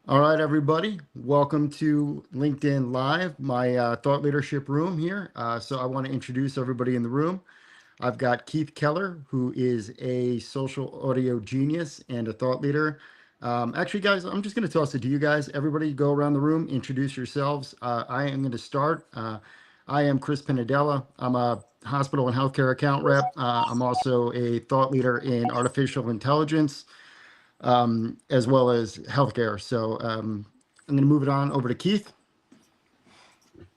All right, everybody. Welcome to LinkedIn Live, my thought leadership room here. So I want to introduce everybody in the room. I've got Keith Keller, who is a social audio genius and a thought leader. Actually, guys, I'm just going to toss it to you guys. Everybody go around the room, introduce yourselves. I am going to start. I am Chris Pinadella. I'm a hospital and healthcare account rep. I'm also a thought leader in artificial intelligence as well as healthcare. So I'm going to move it on over to Keith.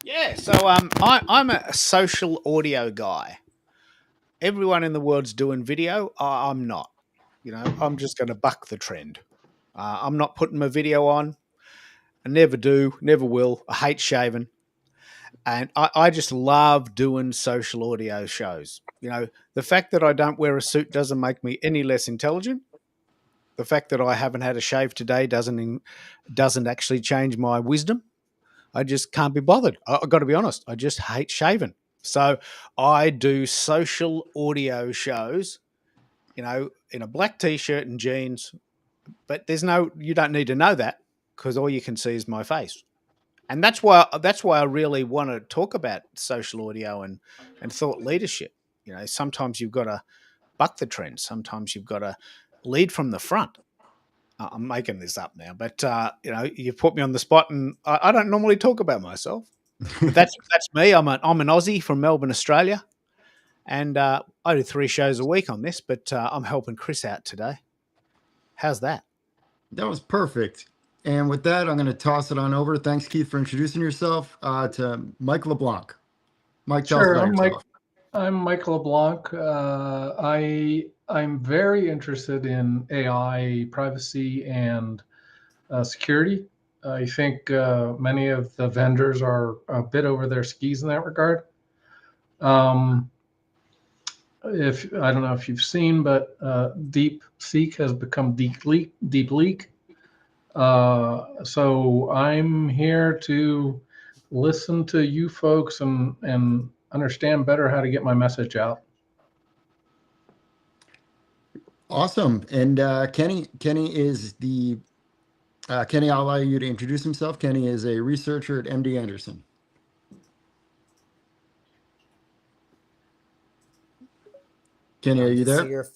I'm a social audio guy. Everyone in the world's doing video. I'm not. I'm just going to buck the trend. I'm not putting my video on. I never do, never will. I hate shaving, and I just love doing social audio shows. The fact that I don't wear a suit doesn't make me any less intelligent. The fact that I haven't had a shave today doesn't actually change my wisdom. I just can't be bothered. I've got to be honest. I just hate shaving. So I do social audio shows, in a black t-shirt and jeans. But you don't need to know that because all you can see is my face. And that's why I really want to talk about social audio and thought leadership. Sometimes you've got to buck the trend. Sometimes you've got to lead from the front. I'm making this up now, but you put me on the spot, and I don't normally talk about myself. But that's me. I'm an Aussie from Melbourne, Australia, and I do 3 shows a week on this. But I'm helping Chris out today. How's that? That was perfect. And with that, I'm going to toss it on over. Thanks, Keith, for introducing yourself to Mike LeBlanc. Mike, tell us Sure, about I'm Mike. yourself. I'm Mike LeBlanc. I'm very interested in AI, privacy, and security. I think many of the vendors are a bit over their skis in that regard. Um, if I don't know if you've seen, but Deep Seek has become Deep Leak. So I'm here to listen to you folks and understand better how to get my message out. Awesome. And Kenny is the Kenny. I'll allow you to introduce himself. Kenny is a researcher at MD Anderson. Kenny, are you He's there? here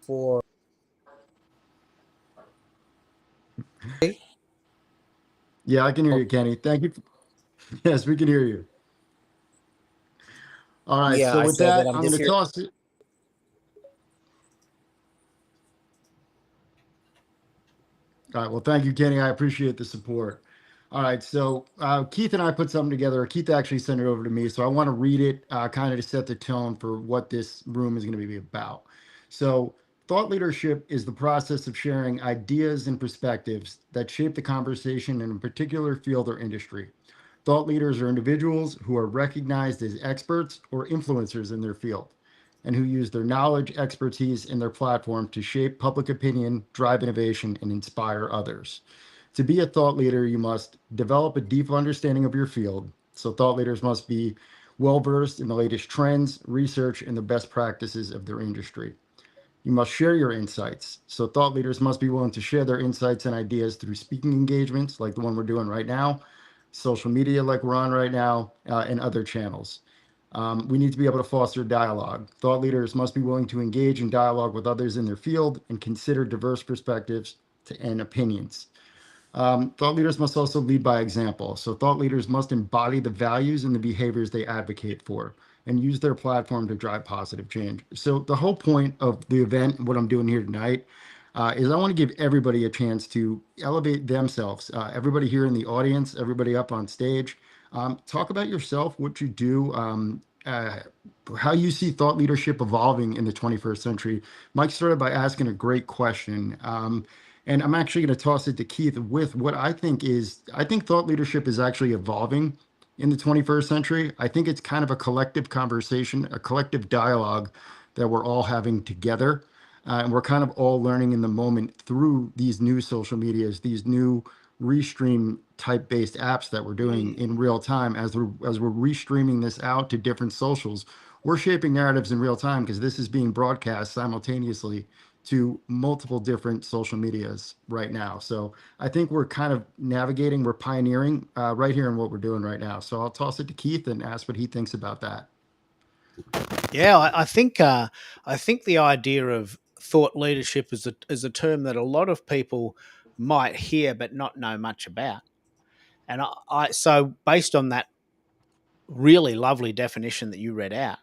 for. Yeah, I can hear you, Kenny. Thank you. Yes, we can hear you. All right. Yeah, So I with said that that, I'm I'm going just to here. toss it. All right. Well, thank you, Kenny. I appreciate the support. All right. So Keith and I put something together. Keith actually sent it over to me. So I want to read it kind of to set the tone for what this room is going to be about. So, thought leadership is the process of sharing ideas and perspectives that shape the conversation in a particular field or industry. Thought leaders are individuals who are recognized as experts or influencers in their field and who use their knowledge, expertise, and their platform to shape public opinion, drive innovation, and inspire others. To be a thought leader, you must develop a deep understanding of your field. So, thought leaders must be well versed in the latest trends, research, and the best practices of their industry. You must share your insights. So, thought leaders must be willing to share their insights and ideas through speaking engagements like the one we're doing right now, social media like we're on right now, and other channels. We need to be able to foster dialogue. Thought leaders must be willing to engage in dialogue with others in their field and consider diverse perspectives and opinions. Thought leaders must also lead by example. So, thought leaders must embody the values and the behaviors they advocate for and use their platform to drive positive change. So, the whole point of the event, what I'm doing here tonight, is I want to give everybody a chance to elevate themselves. Everybody here in the audience, everybody up on stage, talk about yourself, what you do, how you see thought leadership evolving in the 21st century. Mike started by asking a great question. And I'm actually going to toss it to Keith with what I think thought leadership is actually evolving in the 21st century. I think it's kind of a collective conversation, a collective dialogue that we're all having together. And we're kind of all learning in the moment through these new social medias, these new restream type based apps that we're doing in real time as we're restreaming this out to different socials. We're shaping narratives in real time because this is being broadcast simultaneously to multiple different social medias right now. So I think we're kind of navigating, we're pioneering right here in what we're doing right now. So I'll toss it to Keith and ask what he thinks about that. Yeah, I think the idea of thought leadership is a term that a lot of people might hear but not know much about. And so based on that really lovely definition that you read out,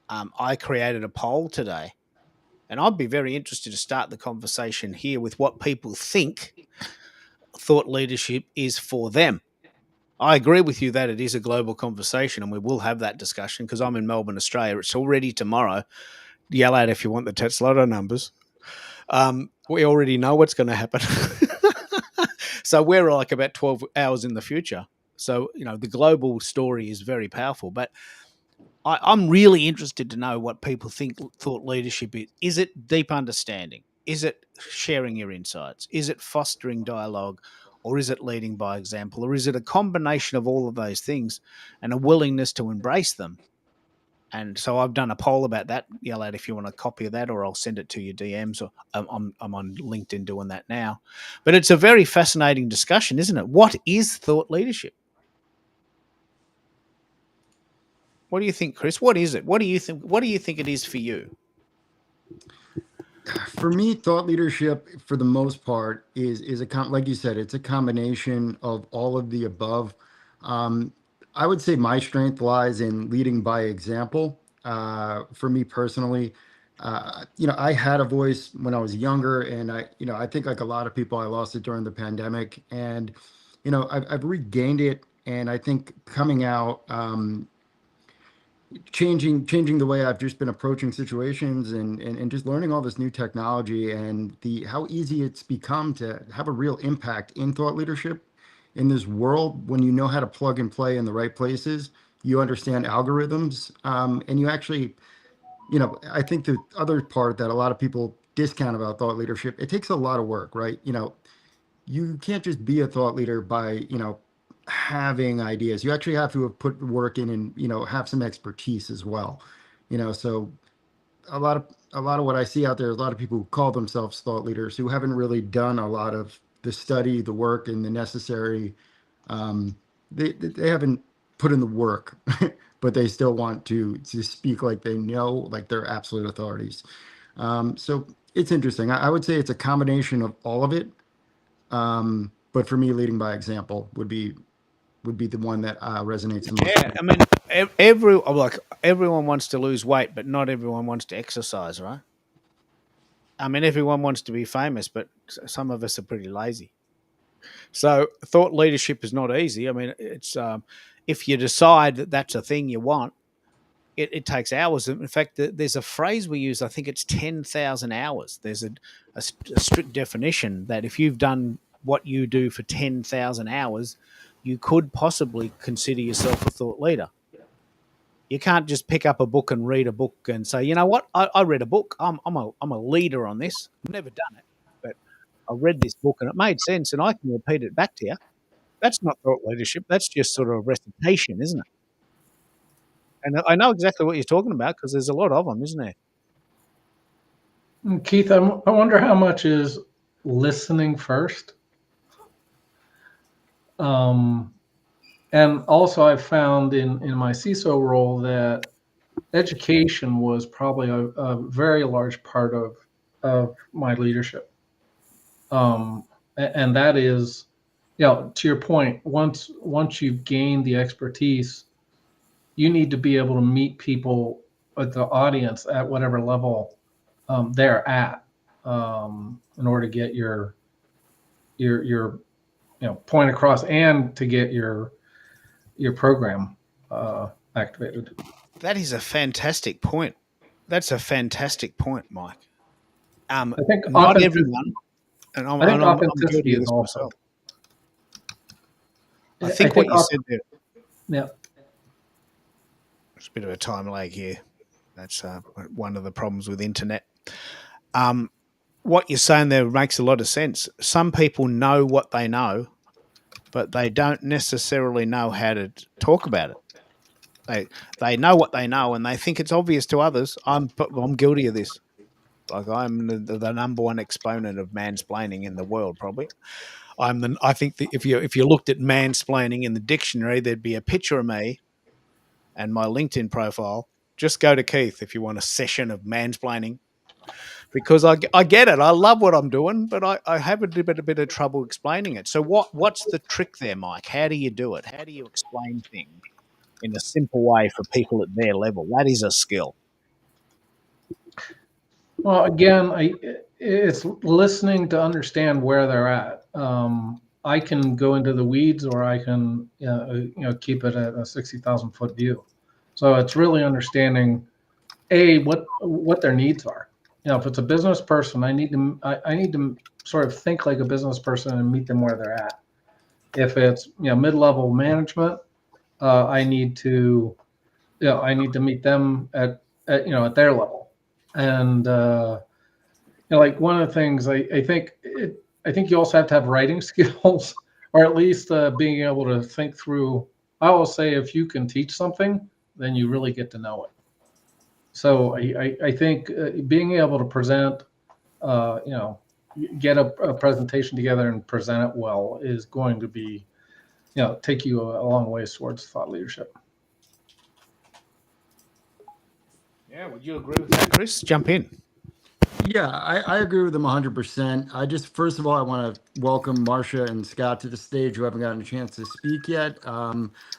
I created a poll today, and I'd be very interested to start the conversation here with what people think thought leadership is for them. I agree with you that it is a global conversation, and we will have that discussion because I'm in Melbourne, Australia. It's already tomorrow. Yell out if you want the Tetslotto numbers. We already know what's going to happen. So we're like about 12 hours in the future. So, the global story is very powerful. But I'm really interested to know what people think thought leadership is. Is it deep understanding? Is it sharing your insights? Is it fostering dialogue? Or is it leading by example? Or is it a combination of all of those things and a willingness to embrace them? And so I've done a poll about that. Yell out if you want a copy of that, or I'll send it to your DMs. Or I'm on LinkedIn doing that now. But it's a very fascinating discussion, isn't it? What is thought leadership? What do you think, Chris? What is it? What do you think? What do you think it is for you? For me, thought leadership, for the most part, is like you said, it's a combination of all of the above. Um, I would say my strength lies in leading by example. For me personally, I had a voice when I was younger, and I think like a lot of people, I lost it during the pandemic, and I've regained it, and I think coming out. Changing the way I've just been approaching situations, and just learning all this new technology, and the how easy it's become to have a real impact in thought leadership in this world when you know how to plug and play in the right places, you understand algorithms, and you actually, I think the other part that a lot of people discount about thought leadership, it takes a lot of work, right? You can't just be a thought leader by having ideas. You actually have to have put work in, and have some expertise as well. So a lot of what I see out there, a lot of people who call themselves thought leaders who haven't really done a lot of the study, the work, and the necessary. um, they haven't put in the work, but they still want to speak like they know, like they're absolute authorities. So it's interesting. I would say it's a combination of all of it. But for me, leading by example would be the one that resonates the most with Yeah, me. I mean, everyone wants to lose weight, but not everyone wants to exercise, right? I mean, everyone wants to be famous, but some of us are pretty lazy. So, thought leadership is not easy. I mean, it's if you decide that that's a thing you want, it takes hours. In fact, there's a phrase we use. I think it's 10,000 hours. There's a strict definition that if you've done what you do for 10,000 hours, you could possibly consider yourself a thought leader. You can't just pick up a book and read a book and say, you know what, I read a book. I'm a leader on this. I've never done it, but I read this book and it made sense, and I can repeat it back to you. That's not thought leadership. That's just sort of recitation, isn't it? And I know exactly what you're talking about because there's a lot of them, isn't there? Keith, I wonder how much is listening first. And also, I found in my CISO role that education was probably a very large part of my leadership. And that is, to your point, once you've gained the expertise, you need to be able to meet people at the audience at whatever level they're at, in order to get your point across and to get your program activated. That is a fantastic point. That's a fantastic point, Mike. I think Not authenticity, everyone, and I'm, I think and I'm guilty authenticity of is this also. myself. I I think think what you said there, yeah. there's a bit of a time lag here. That's one of the problems with internet. What you're saying there makes a lot of sense. Some people know what they know, but they don't necessarily know how to talk about it. They know what they know, and they think it's obvious to others. I'm guilty of this. Like I'm the number one exponent of mansplaining in the world, probably. I think that if you looked at mansplaining in the dictionary, there'd be a picture of me and my LinkedIn profile. Just go to Keith if you want a session of mansplaining, because I get it. I love what I'm doing, but I have a bit of trouble explaining it. So what's the trick there, Mike? How do you do it? How do you explain things in a simple way for people at their level? That is a skill. Well, again, it's listening to understand where they're at. I can go into the weeds, or I can keep it at a 60,000 foot view. So it's really understanding what their needs are. If it's a business person, I need to sort of think like a business person and meet them where they're at. If it's mid-level management, I need to meet them at their level. And like one of the things I think you also have to have writing skills, or at least being able to think through. I will say, if you can teach something, then you really get to know it. So I think being able to present, get a presentation together and present it well is going to be, take you a long ways towards thought leadership. Yeah, would you agree with that, Chris? Jump in. Yeah, I agree with them 100%. I just, first of all, I want to welcome Marcia and Scott to the stage who haven't gotten a chance to speak yet.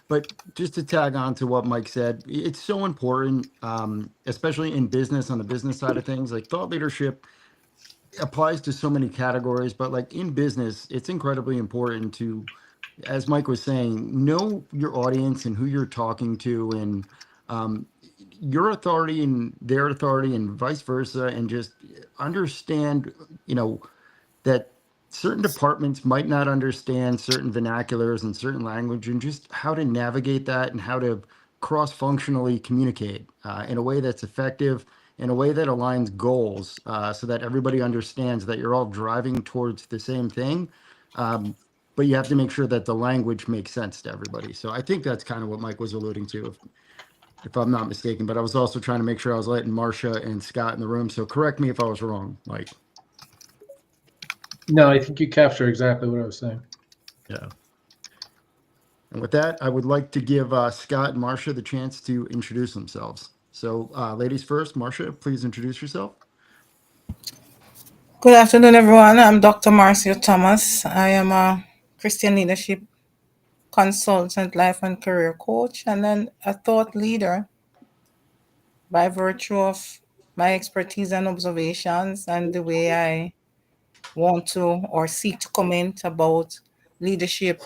But just to tag on to what Mike said, it's so important, especially in business, on the business side of things. Like thought leadership applies to so many categories, but like in business, it's incredibly important to, as Mike was saying, know your audience and who you're talking to, and um, your authority and their authority and vice versa, and just understand, that certain departments might not understand certain vernaculars and certain language, and just how to navigate that and how to cross-functionally communicate in a way that's effective, in a way that aligns goals, so that everybody understands that you're all driving towards the same thing. But you have to make sure that the language makes sense to everybody. So I think that's kind of what Mike was alluding to, if I'm not mistaken. But I was also trying to make sure I was letting Marcia and Scott in the room. So correct me if I was wrong, Mike. No, I think you captured exactly what I was saying. Yeah. And with that, I would like to give Scott and Marcia the chance to introduce themselves. So, ladies first, Marcia, please introduce yourself. Good afternoon, everyone. I'm Dr. Marcia Thomas. I am a Christian leadership consultant, life and career coach, and then a thought leader by virtue of my expertise and observations and the way I want to or seek to comment about leadership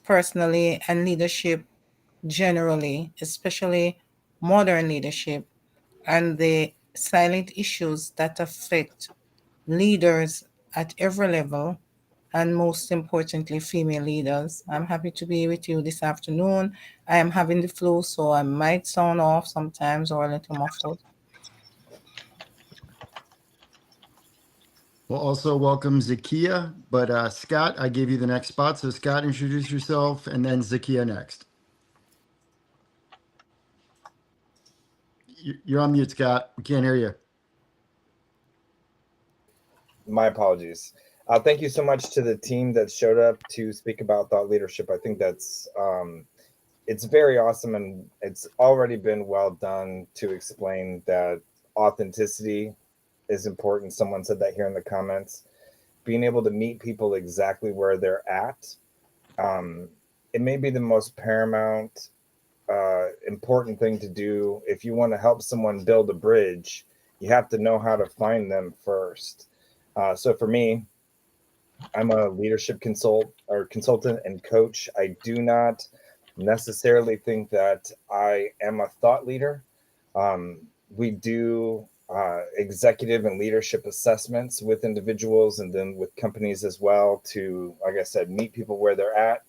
personally and leadership generally, especially modern leadership and the silent issues that affect leaders at every level, and most importantly, female leaders. I'm happy to be with you this afternoon. I am having the flu, so I might sound off sometimes or a little muffled. We'll also welcome Zakia, but Scott, I gave you the next spot. So, Scott, introduce yourself, and then Zakia next. You're on mute, Scott. We can't hear you. My apologies. Thank you so much to the team that showed up to speak about thought leadership. I think that's it's very awesome, and it's already been well done to explain that authenticity is important. Someone said that here in the comments. Being able to meet people exactly where they're at, it may be the most paramount, important thing to do. If you want to help someone build a bridge, you have to know how to find them first. So for me, I'm a leadership consultant and coach. I do not necessarily think that I am a thought leader. We do executive and leadership assessments with individuals and then with companies as well to, like I said, meet people where they're at,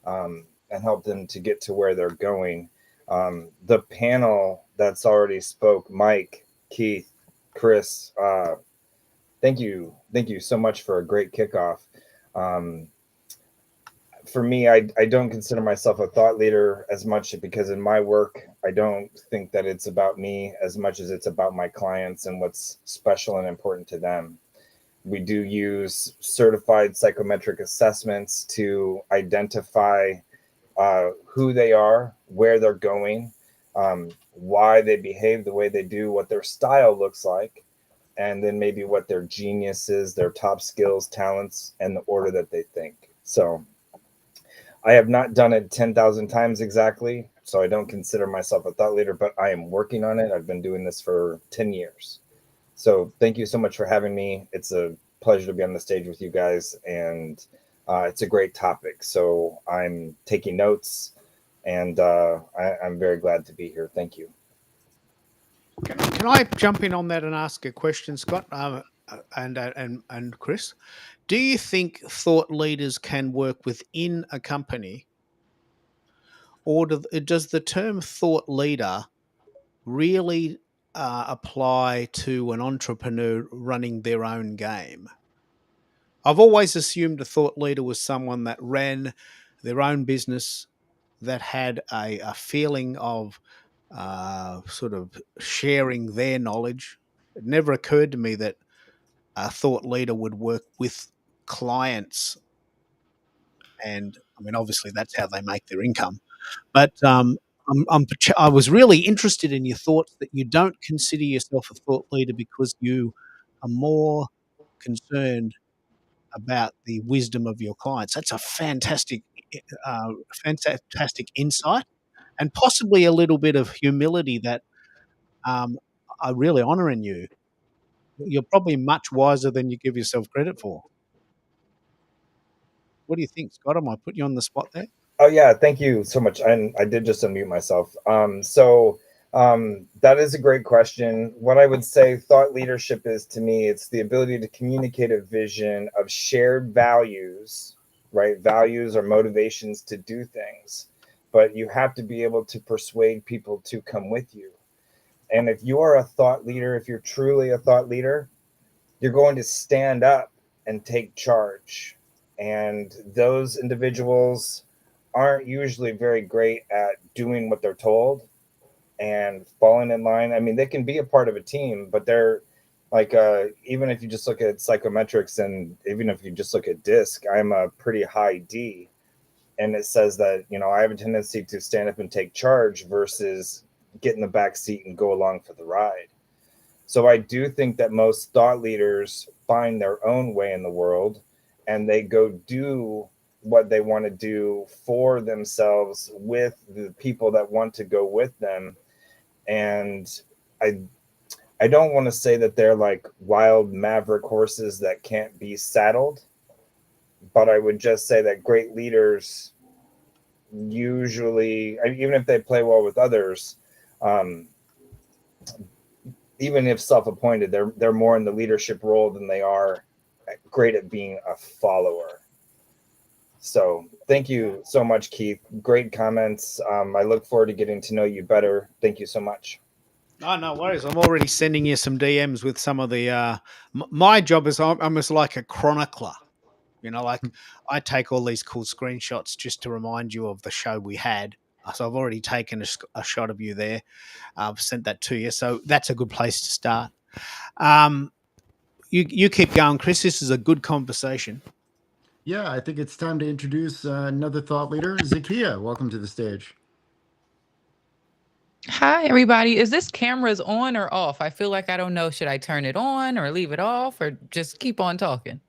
and help them to get to where they're going. The panel that's already spoke, Mike, Keith, Chris, thank you so much for a great kickoff. for me, I don't consider myself a thought leader as much because in my work, I don't think that it's about me as much as it's about my clients and what's special and important to them. We do use certified psychometric assessments to identify who they are, where they're going, why they behave the way they do, what their style looks like, and then maybe what their genius is, their top skills, talents, and the order that they think. So I have not done it 10,000 times exactly, so I don't consider myself a thought leader, but I am working on it. I've been doing this for 10 years. So thank you so much for having me. It's a pleasure to be on the stage with you guys, and it's a great topic. So I'm taking notes, and I'm very glad to be here. Thank you. Can I jump in on that and ask a question, Scott, and Chris? Do you think thought leaders can work within a company, or does the term thought leader really apply to an entrepreneur running their own game? I've always assumed a thought leader was someone that ran their own business, that had a feeling of sort of sharing their knowledge. It never occurred to me that a thought leader would work with clients. And I mean, obviously, that's how they make their income. But I was really interested in your thoughts that you don't consider yourself a thought leader because you are more concerned about the wisdom of your clients. That's a uh, fantastic insight, and possibly a little bit of humility that I really honor in you. You're probably much wiser than you give yourself credit for. What do you think, Scott? Am I putting you on the spot there? Oh yeah, thank you so much. And I did just unmute myself. That is a great question. What I would say thought leadership is to me, it's the ability to communicate a vision of shared values, right? Values or motivations to do things, but you have to be able to persuade people to come with you. And if you are a thought leader, if you're truly a thought leader, you're going to stand up and take charge. And those individuals aren't usually very great at doing what they're told and falling in line. I mean, they can be a part of a team, but they're like, even if you just look at psychometrics and even if you just look at DISC, I'm a pretty high D. And it says that, I have a tendency to stand up and take charge versus get in the back seat and go along for the ride. So I do think that most thought leaders find their own way in the world and they go do what they want to do for themselves with the people that want to go with them. And I don't want to say that they're like wild maverick horses that can't be saddled, but I would just say that great leaders usually, even if they play well with others, even if self-appointed, they're more in the leadership role than they are great at being a follower. So thank you so much, Keith. Great comments. I look forward to getting to know you better. Thank you so much. Oh, no worries. I'm already sending you some DMs with some of the. My job is I'm almost like a chronicler. Like I take all these cool screenshots just to remind you of the show we had. So I've already taken a shot of you there. I've sent that to you. So that's a good place to start. You keep going, Chris. This is a good conversation. Yeah, I think it's time to introduce another thought leader, Zakia. Welcome to the stage. Hi, everybody. Is this cameras on or off? I feel like I don't know. Should I turn it on or leave it off or just keep on talking?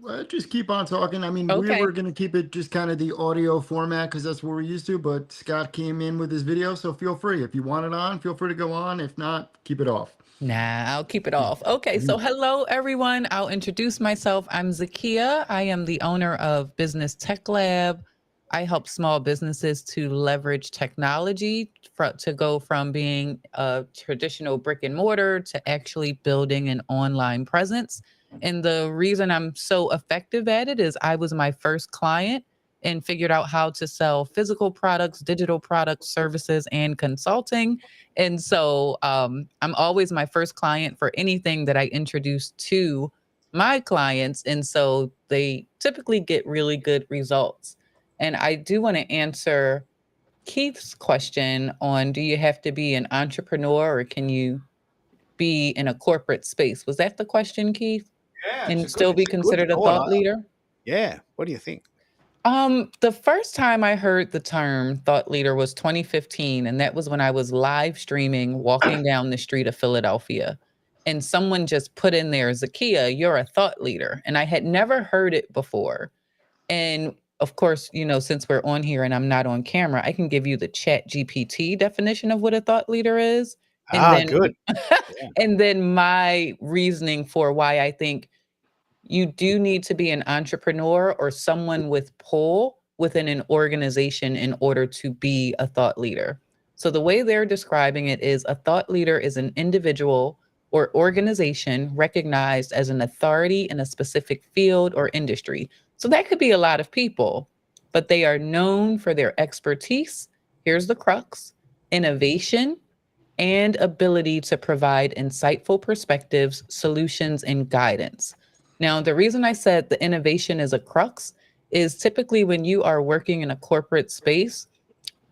Well, just keep on talking. I mean, we Okay. were going to keep it just kind of the audio format because that's what we're used to, but Scott came in with his video, so feel free. If you want it on, feel free to go on. If not, keep it off. Nah, I'll keep it off. Okay, so hello, everyone. I'll introduce myself. I'm Zakia. I am the owner of Business Tech Lab. I help small businesses to leverage technology to go from being a traditional brick and mortar to actually building an online presence. And the reason I'm so effective at it is I was my first client and figured out how to sell physical products, digital products, services, and consulting. And so I'm always my first client for anything that I introduce to my clients. And so they typically get really good results. And I do want to answer Keith's question on, do you have to be an entrepreneur or can you be in a corporate space? Was that the question, Keith? Yeah, And still be it's a good considered a thought. thought leader? Yeah. What do you think? The first time I heard the term thought leader was 2015, and that was when I was live streaming walking down the street of Philadelphia. And someone just put in there, Zakia, you're a thought leader. And I had never heard it before. And of course, since we're on here and I'm not on camera, I can give you the Chat GPT definition of what a thought leader is. And then Good. Yeah. and then my reasoning for why I think you do need to be an entrepreneur or someone with pull within an organization in order to be a thought leader. So the way they're describing it is a thought leader is an individual or organization recognized as an authority in a specific field or industry. So that could be a lot of people, but they are known for their expertise. Here's the crux: innovation and ability to provide insightful perspectives, solutions, and guidance. Now, the reason I said the innovation is a crux is typically when you are working in a corporate space,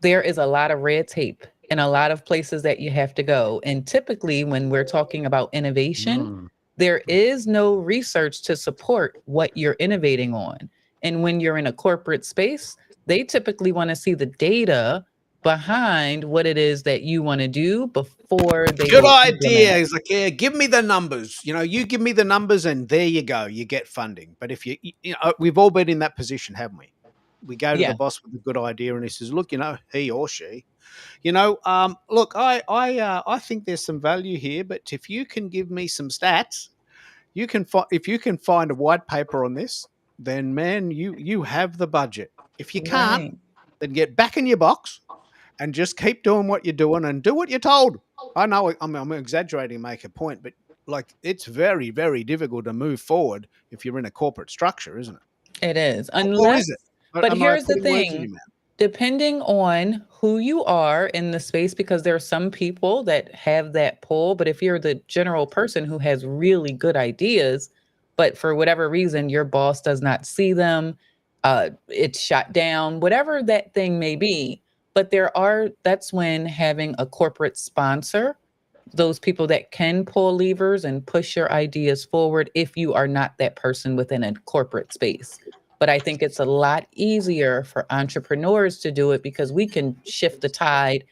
there is a lot of red tape and a lot of places that you have to go. And typically, when we're talking about innovation, Mm. there is no research to support what you're innovating on. And when you're in a corporate space, they typically want to see the data behind what it is that you want to do before they Good will implement idea. it. It's like, yeah, give me the numbers. You give me the numbers, and there you go. You get funding. But if we've all been in that position, haven't we? We go to Yeah, the boss with a good idea, and he says, "Look, he or she, look, I think there's some value here, but if you can give me some stats, if you can find a white paper on this, then man, you have the budget. If you can't, right. then get back in your box and just keep doing what you're doing and do what you're told." I know I'm exaggerating, make a point, but like it's very, very difficult to move forward if you're in a corporate structure, isn't it? It is. Or Unless, is it? but Am I here's the putting words in thing, your mouth? depending on who you are in the space, because there are some people that have that pull, but if you're the general person who has really good ideas, but for whatever reason, your boss does not see them, it's shot down, whatever that thing may be. But that's when having a corporate sponsor, those people that can pull levers and push your ideas forward if you are not that person within a corporate space. But I think it's a lot easier for entrepreneurs to do it because we can shift the tide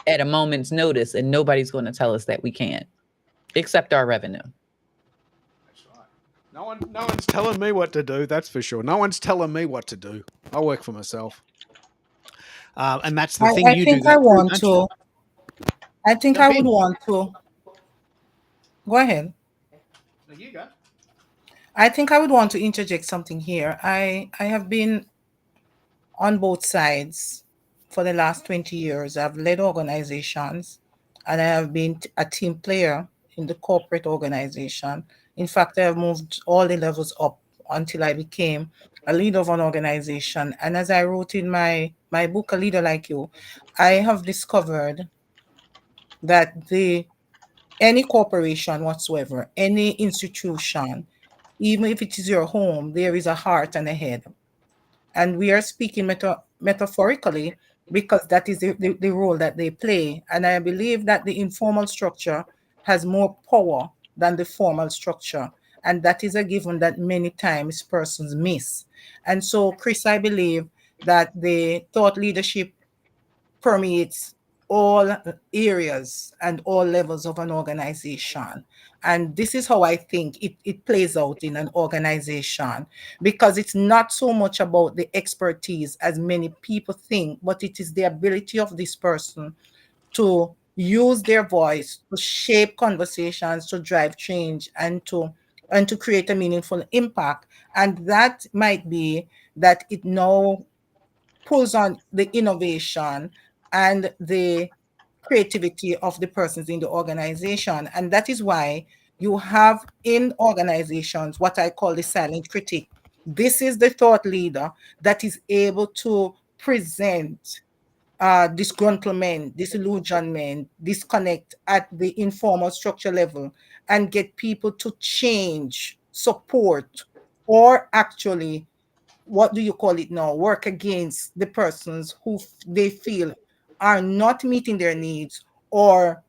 at a moment's notice and nobody's going to tell us that we can't, except our revenue. That's right. No one's telling me what to do. That's for sure. No one's telling me what to do. I work for myself, and that's the thing. I You do think I that too, want don't you? to. I think I Jump would in. want to. Go ahead. There you go. I think I would want to interject something here. I have been on both sides for the last 20 years. I've led organizations and I have been a team player in the corporate organization. In fact, I have moved all the levels up until I became a leader of an organization. And as I wrote in my book, A Leader Like You, I have discovered that any corporation whatsoever, any institution, even if it is your home, there is a heart and a head. And we are speaking metaphorically because that is the role that they play. And I believe that the informal structure has more power than the formal structure. And that is a given that many times persons miss. And so, Chris, I believe that the thought leadership permeates all areas and all levels of an organization. And this is how I think it plays out in an organization, because it's not so much about the expertise as many people think, but it is the ability of this person to use their voice to shape conversations, to drive change, and to create a meaningful impact. And that might be that it now pulls on the innovation and the creativity of the persons in the organization. And that is why you have in organizations what I call the silent critic. This is the thought leader that is able to present disgruntlement, disillusionment, disconnect at the informal structure level and get people to change, support, or actually what do you call it now, work against the persons who they feel are not meeting their needs, or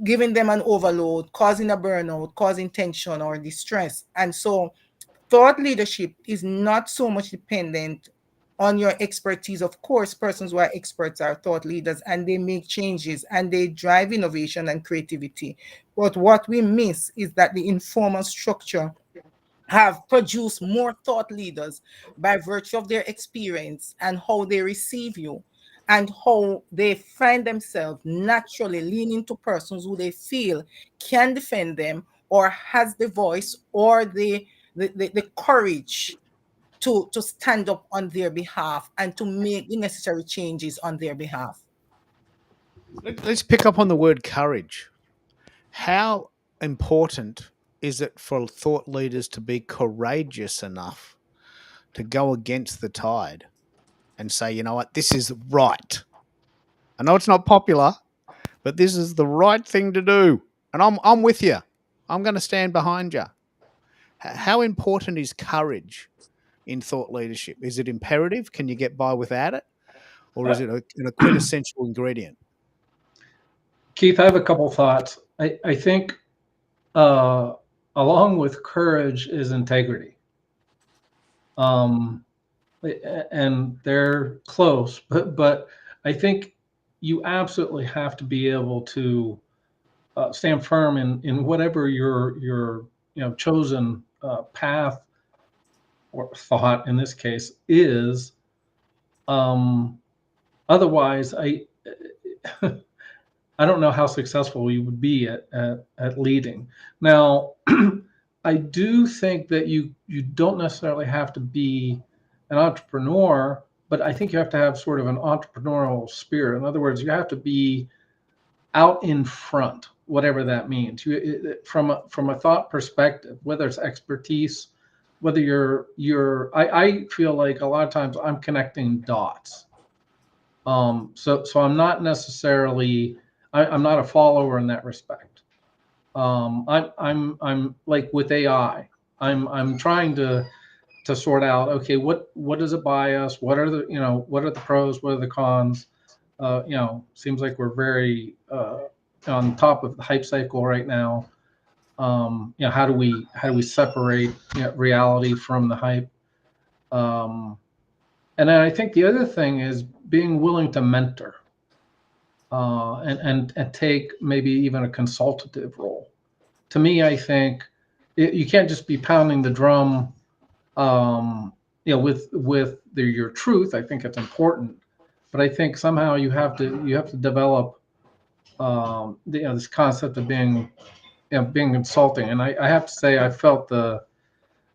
giving them an overload, causing a burnout, causing tension or distress. And so thought leadership is not so much dependent on your expertise. Of course, persons who are experts are thought leaders, and they make changes and they drive innovation and creativity. But what we miss is that the informal structure have produced more thought leaders by virtue of their experience and how they receive you, and how they find themselves naturally leaning to persons who they feel can defend them, or has the voice or the courage to stand up on their behalf and to make the necessary changes on their behalf. Let's pick up on the word courage. How important is it for thought leaders to be courageous enough to go against the tide and say, you know what, this is right? I know it's not popular, but this is the right thing to do. And I'm with you. I'm going to stand behind you. How important is courage in thought leadership? Is it imperative? Can you get by without it? Or is it a quintessential ingredient? Keith, I have a couple thoughts. I think uh, along with courage is integrity. Um, and they're close, but I think you absolutely have to be able to stand firm in whatever your chosen path or thought in this case is. Um, Otherwise, I don't know how successful you would be at leading. Now, I do think that you don't necessarily have to be an entrepreneur, but I think you have to have sort of an entrepreneurial spirit. In other words, you have to be out in front, whatever that means. From a thought perspective, whether it's expertise, whether I feel like a lot of times I'm connecting dots. So I'm not necessarily, I'm not a follower in that respect. I'm like with AI, I'm trying to sort out, okay, what does it buy us? What are what are the pros? What are the cons? Seems like we're very on top of the hype cycle right now. How do we separate reality from the hype? And then I think the other thing is being willing to mentor and take maybe even a consultative role. To me, I think you can't just be pounding the drum, with your truth. I think it's important, but I think somehow you have to develop this concept of being consulting. And I have to say, I felt the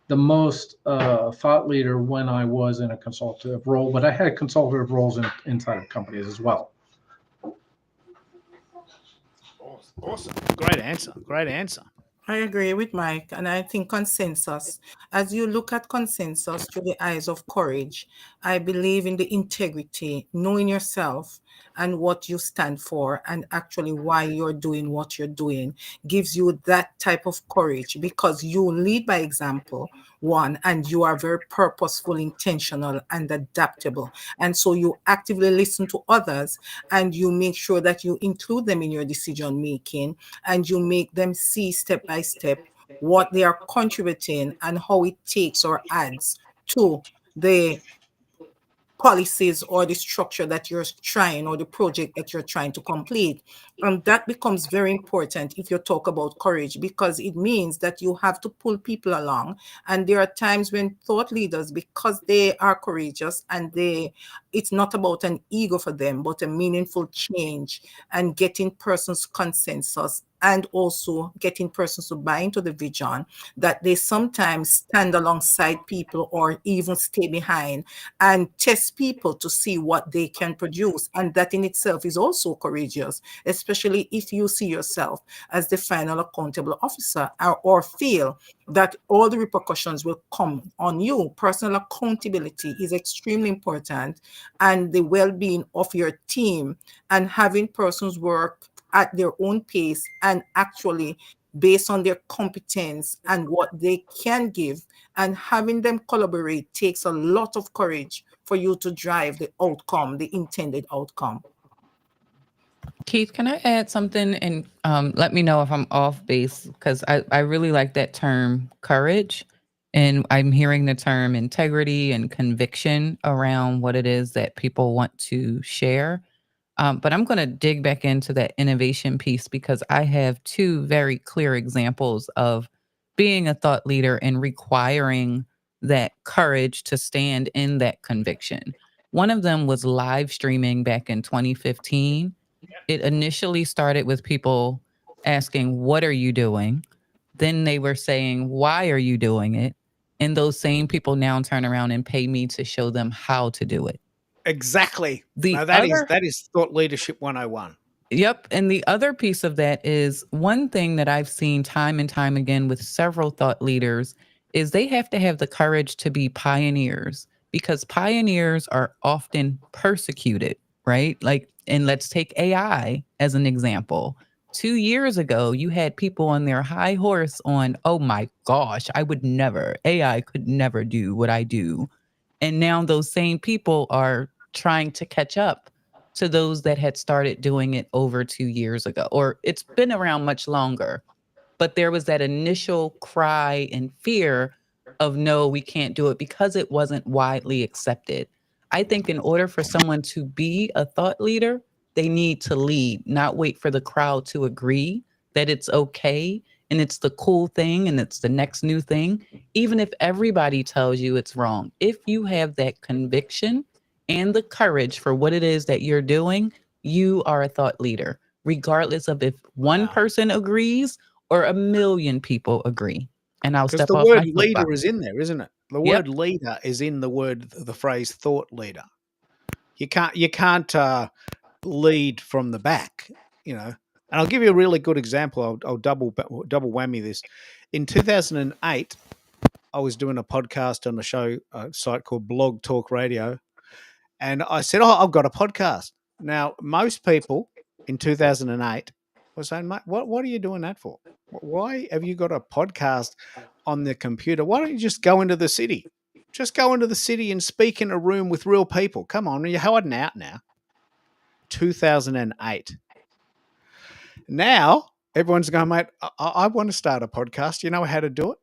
most thought leader when I was in a consultative role, but I had consultative roles inside of companies as well. Awesome. Great answer. Great answer. I agree with Mike, and I think consensus. As you look at consensus through the eyes of courage, I believe in the integrity, knowing yourself and what you stand for, and actually why you're doing what you're doing, gives you that type of courage, because you lead by example, one, and you are very purposeful, intentional, and adaptable. And so you actively listen to others, and you make sure that you include them in your decision making, and you make them see step by step what they are contributing and how it takes or adds to the policies or the structure that you're trying, or the project that you're trying to complete. And that becomes very important if you talk about courage, because it means that you have to pull people along. And there are times when thought leaders, because they are courageous and it's not about an ego for them, but a meaningful change and getting persons consensus, and also getting persons to buy into the vision, that they sometimes stand alongside people or even stay behind and test people to see what they can produce. And that in itself is also courageous, especially if you see yourself as the final accountable officer, or feel that all the repercussions will come on you. Personal accountability is extremely important, and the well-being of your team, and having persons work at their own pace and actually based on their competence and what they can give, and having them collaborate takes a lot of courage for you to drive the outcome, the intended outcome. Keith, can I add something and let me know if I'm off base? Because I really like that term courage. And I'm hearing the term integrity and conviction around what it is that people want to share. But I'm going to dig back into that innovation piece because I have two very clear examples of being a thought leader and requiring that courage to stand in that conviction. One of them was live streaming back in 2015. It initially started with people asking, "What are you doing?" Then they were saying, "Why are you doing it?" And those same people now turn around and pay me to show them how to do it. Exactly. The Now other that is thought leadership 101. Yep. And the other piece of that is one thing that I've seen time and time again with several thought leaders is they have to have the courage to be pioneers because pioneers are often persecuted, right? Like, and let's take AI as an example. 2 years ago, you had people on their high horse on, oh my gosh, AI could never do what I do. And now those same people are trying to catch up to those that had started doing it over 2 years ago, or it's been around much longer. But there was that initial cry and fear of no, we can't do it because it wasn't widely accepted. I think in order for someone to be a thought leader, they need to lead, not wait for the crowd to agree that it's okay and it's the cool thing and it's the next new thing. Even if everybody tells you it's wrong, if you have that conviction and the courage for what it is that you're doing, you are a thought leader, regardless of if one person agrees or a million people agree. And I'll Because step the off word my leader soapbox. is in there, isn't it? The Yep. word leader is in the phrase thought leader. You can't lead from the back, you know. And I'll give you a really good example. I'll double whammy this. In 2008, I was doing a podcast on a site called Blog Talk Radio, and I said, "Oh, I've got a podcast." Now, most people in 2008 were saying, "Mate, what are you doing that for? Why have you got a podcast on the computer? Why don't you just go into the city? Just go into the city and speak in a room with real people. Come on, you're hiding out now." 2008. Now everyone's going, "Mate, I want to start a podcast. You know how to do it?"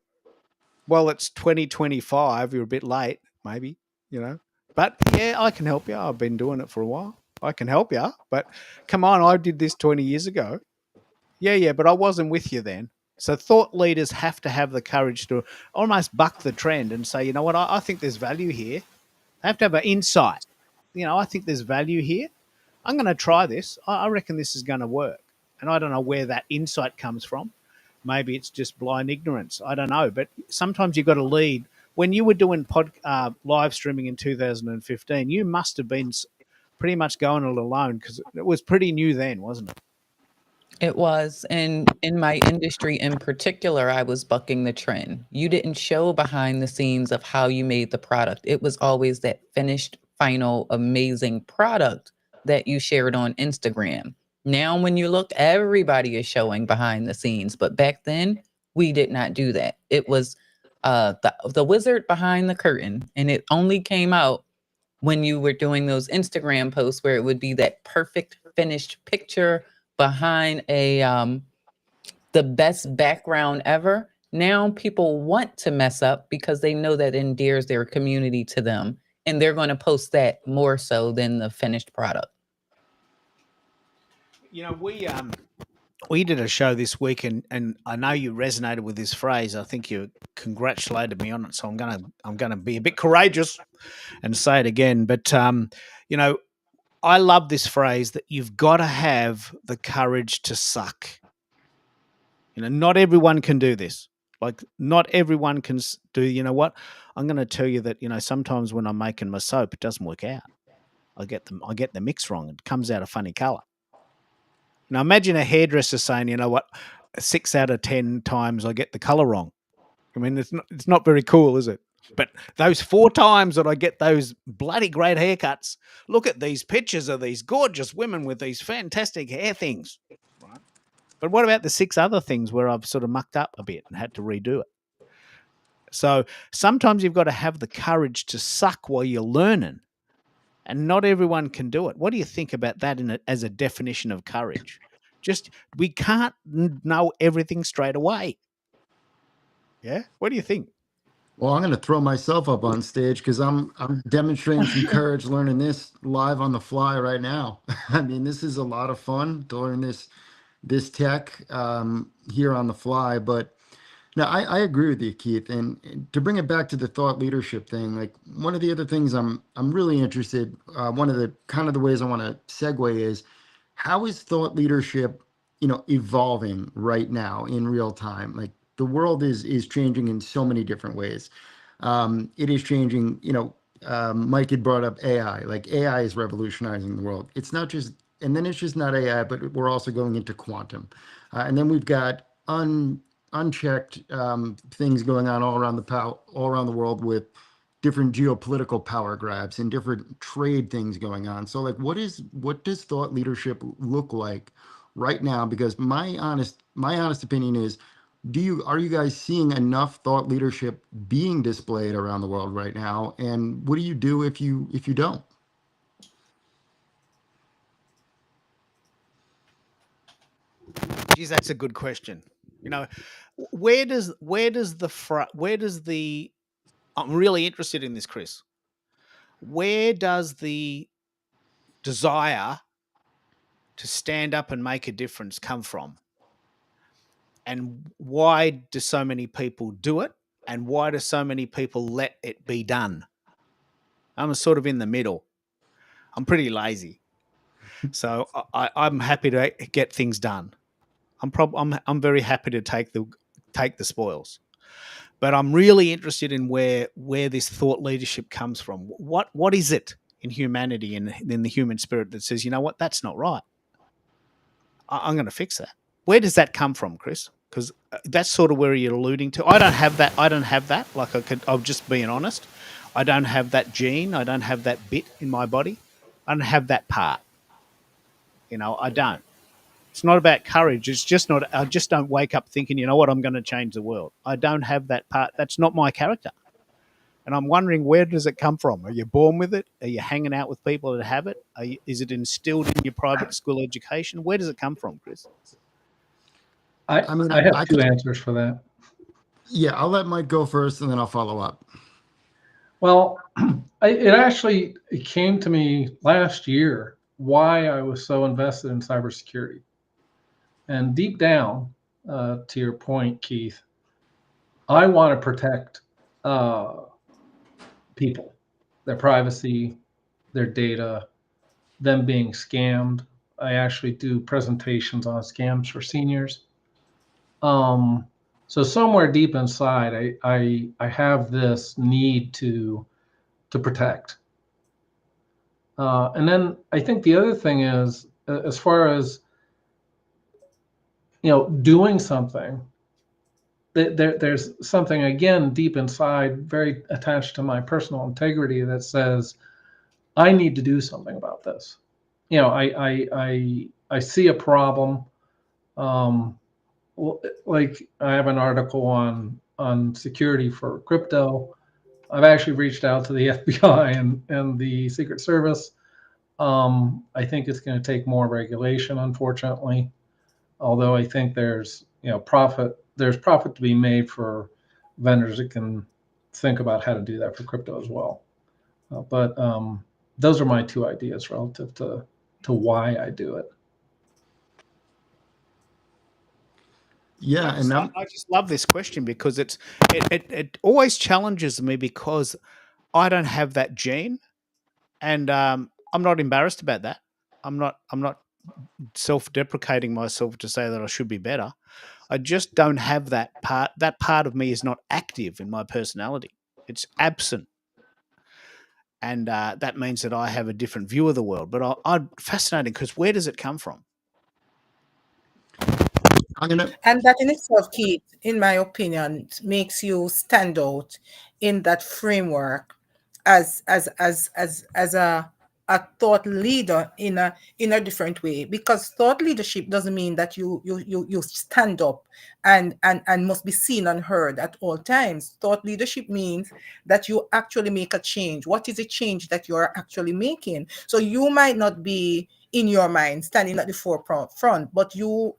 Well, it's 2025. You're a bit late, maybe, you know. But yeah, I can help you. I've been doing it for a while. I can help you. But come on, I did this 20 years ago. Yeah, but I wasn't with you then. So thought leaders have to have the courage to almost buck the trend and say, you know what, I think there's value here. They have to have an insight. You know, I think there's value here. I'm going to try this. I reckon this is going to work. And I don't know where that insight comes from. Maybe it's just blind ignorance. I don't know. But sometimes you've got to lead. When you were doing live streaming in 2015, you must have been pretty much going it alone because it was pretty new then, wasn't it? It was. And in my industry in particular, I was bucking the trend. You didn't show behind the scenes of how you made the product. It was always that finished, final, amazing product that you shared on Instagram. Now, when you look, everybody is showing behind the scenes. But back then, we did not do that. It was the wizard behind the curtain. And it only came out when you were doing those Instagram posts where it would be that perfect finished picture behind the best background ever. Now people want to mess up because they know that endears their community to them, and they're going to post that more so than the finished product. You know, we did a show this week, and I know you resonated with this phrase. I think you congratulated me on it, so I'm gonna be a bit courageous and say it again. But you know, I love this phrase that you've got to have the courage to suck. You know, not everyone can do this. Like, not everyone can do. You know what? I'm going to tell you that. You know, sometimes when I'm making my soap, it doesn't work out. I get the mix wrong. It comes out a funny color. Now, imagine a hairdresser saying, "You know what? 6 out of 10 times I get the color wrong." I mean, it's not very cool, is it? But those 4 times that I get those bloody great haircuts, look at these pictures of these gorgeous women with these fantastic hair things. Right? But what about the 6 other things where I've sort of mucked up a bit and had to redo it? So sometimes you've got to have the courage to suck while you're learning, and not everyone can do it. What do you think about that as a definition of courage? Just we can't know everything straight away. Yeah, what do you think? Well, I'm going to throw myself up on stage because I'm demonstrating some courage learning this live on the fly right now. I mean, this is a lot of fun to learn this tech here on the fly. But no, I agree with you, Keith. And to bring it back to the thought leadership thing, like one of the other things I'm really interested, one of the kind of the ways I want to segue is how is thought leadership, evolving right now in real time? Like the world is changing in so many different ways. It is changing, Mike had brought up AI. Like AI is revolutionizing the world. It's not just, and then it's just not AI, but we're also going into quantum. And then we've got unchecked things going on all around the world with different geopolitical power grabs and different trade things going on. So like what does thought leadership look like right now? Because my honest opinion is are you guys seeing enough thought leadership being displayed around the world right now? And what do you do if you don't? Geez, that's a good question. Where does the I'm really interested in this, Chris. Where does the desire to stand up and make a difference come from? And why do so many people do it? And why do so many people let it be done? I'm sort of in the middle. I'm pretty lazy, so I'm happy to get things done. I'm very happy to take the spoils, but I'm really interested in where this thought leadership comes from. What is it in humanity and in the human spirit that says, you know what, that's not right. I'm going to fix that. Where does that come from, Chris? Because that's sort of where you're alluding to. I don't have that. Like I'm just being honest. I don't have that gene. I don't have that bit in my body. I don't have that part. I don't. It's not about courage. It's just not. I just don't wake up thinking, you know what, I'm going to change the world. I don't have that part. That's not my character. And I'm wondering, where does it come from? Are you born with it? Are you hanging out with people that have it? Is it instilled in your private school education? Where does it come from, Chris? I have two answers for that. Yeah, I'll let Mike go first and then I'll follow up. Well, it came to me last year why I was so invested in cybersecurity. And deep down, to your point, Keith, I want to protect people, their privacy, their data, them being scammed. I actually do presentations on scams for seniors. So somewhere deep inside, I have this need to protect. And then I think the other thing is, as far as doing something, there's something again deep inside, very attached to my personal integrity, that says I need to do something about this. I see a problem. Like I have an article on security for crypto. I've actually reached out to the FBI and the Secret Service. I think it's going to take more regulation, unfortunately. Although I think there's profit to be made for vendors that can think about how to do that for crypto as well. But those are my two ideas relative to why I do it. Yeah, I just love this question because it always challenges me because I don't have that gene, and I'm not embarrassed about that. I'm not self-deprecating myself to say that I should be better. I just don't have that part. That part of me is not active in my personality. It's absent. And that means that I have a different view of the world. But I'm fascinating because where does it come from? And that in itself, Keith, in my opinion, makes you stand out in that framework as a a thought leader in a different way, because thought leadership doesn't mean that you stand up and must be seen and heard at all times. Thought leadership means that you actually make a change. What is a change that you are actually making? So you might not be in your mind standing at the forefront, but you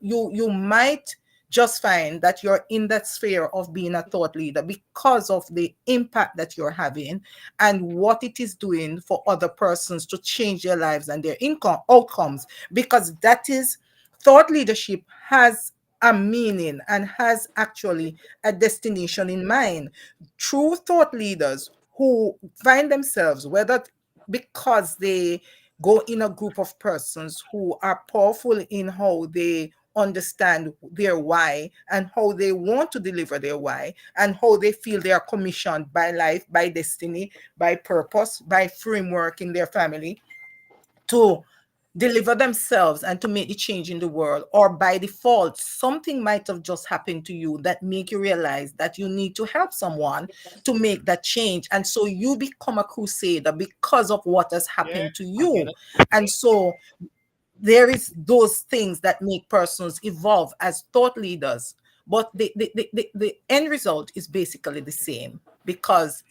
might just find that you're in that sphere of being a thought leader because of the impact that you're having and what it is doing for other persons to change their lives and their income outcomes. Because that is, thought leadership has a meaning and has actually a destination in mind. True thought leaders who find themselves, whether because they go in a group of persons who are powerful in how they understand their why and how they want to deliver their why and how they feel they are commissioned by life, by destiny, by purpose, by framework in their family to deliver themselves and to make the change in the world. Or by default, something might have just happened to you that make you realize that you need to help someone to make that change, and so you become a crusader because of what has happened to I get you. it. And so there is those things that make persons evolve as thought leaders, but the end result is basically the same, because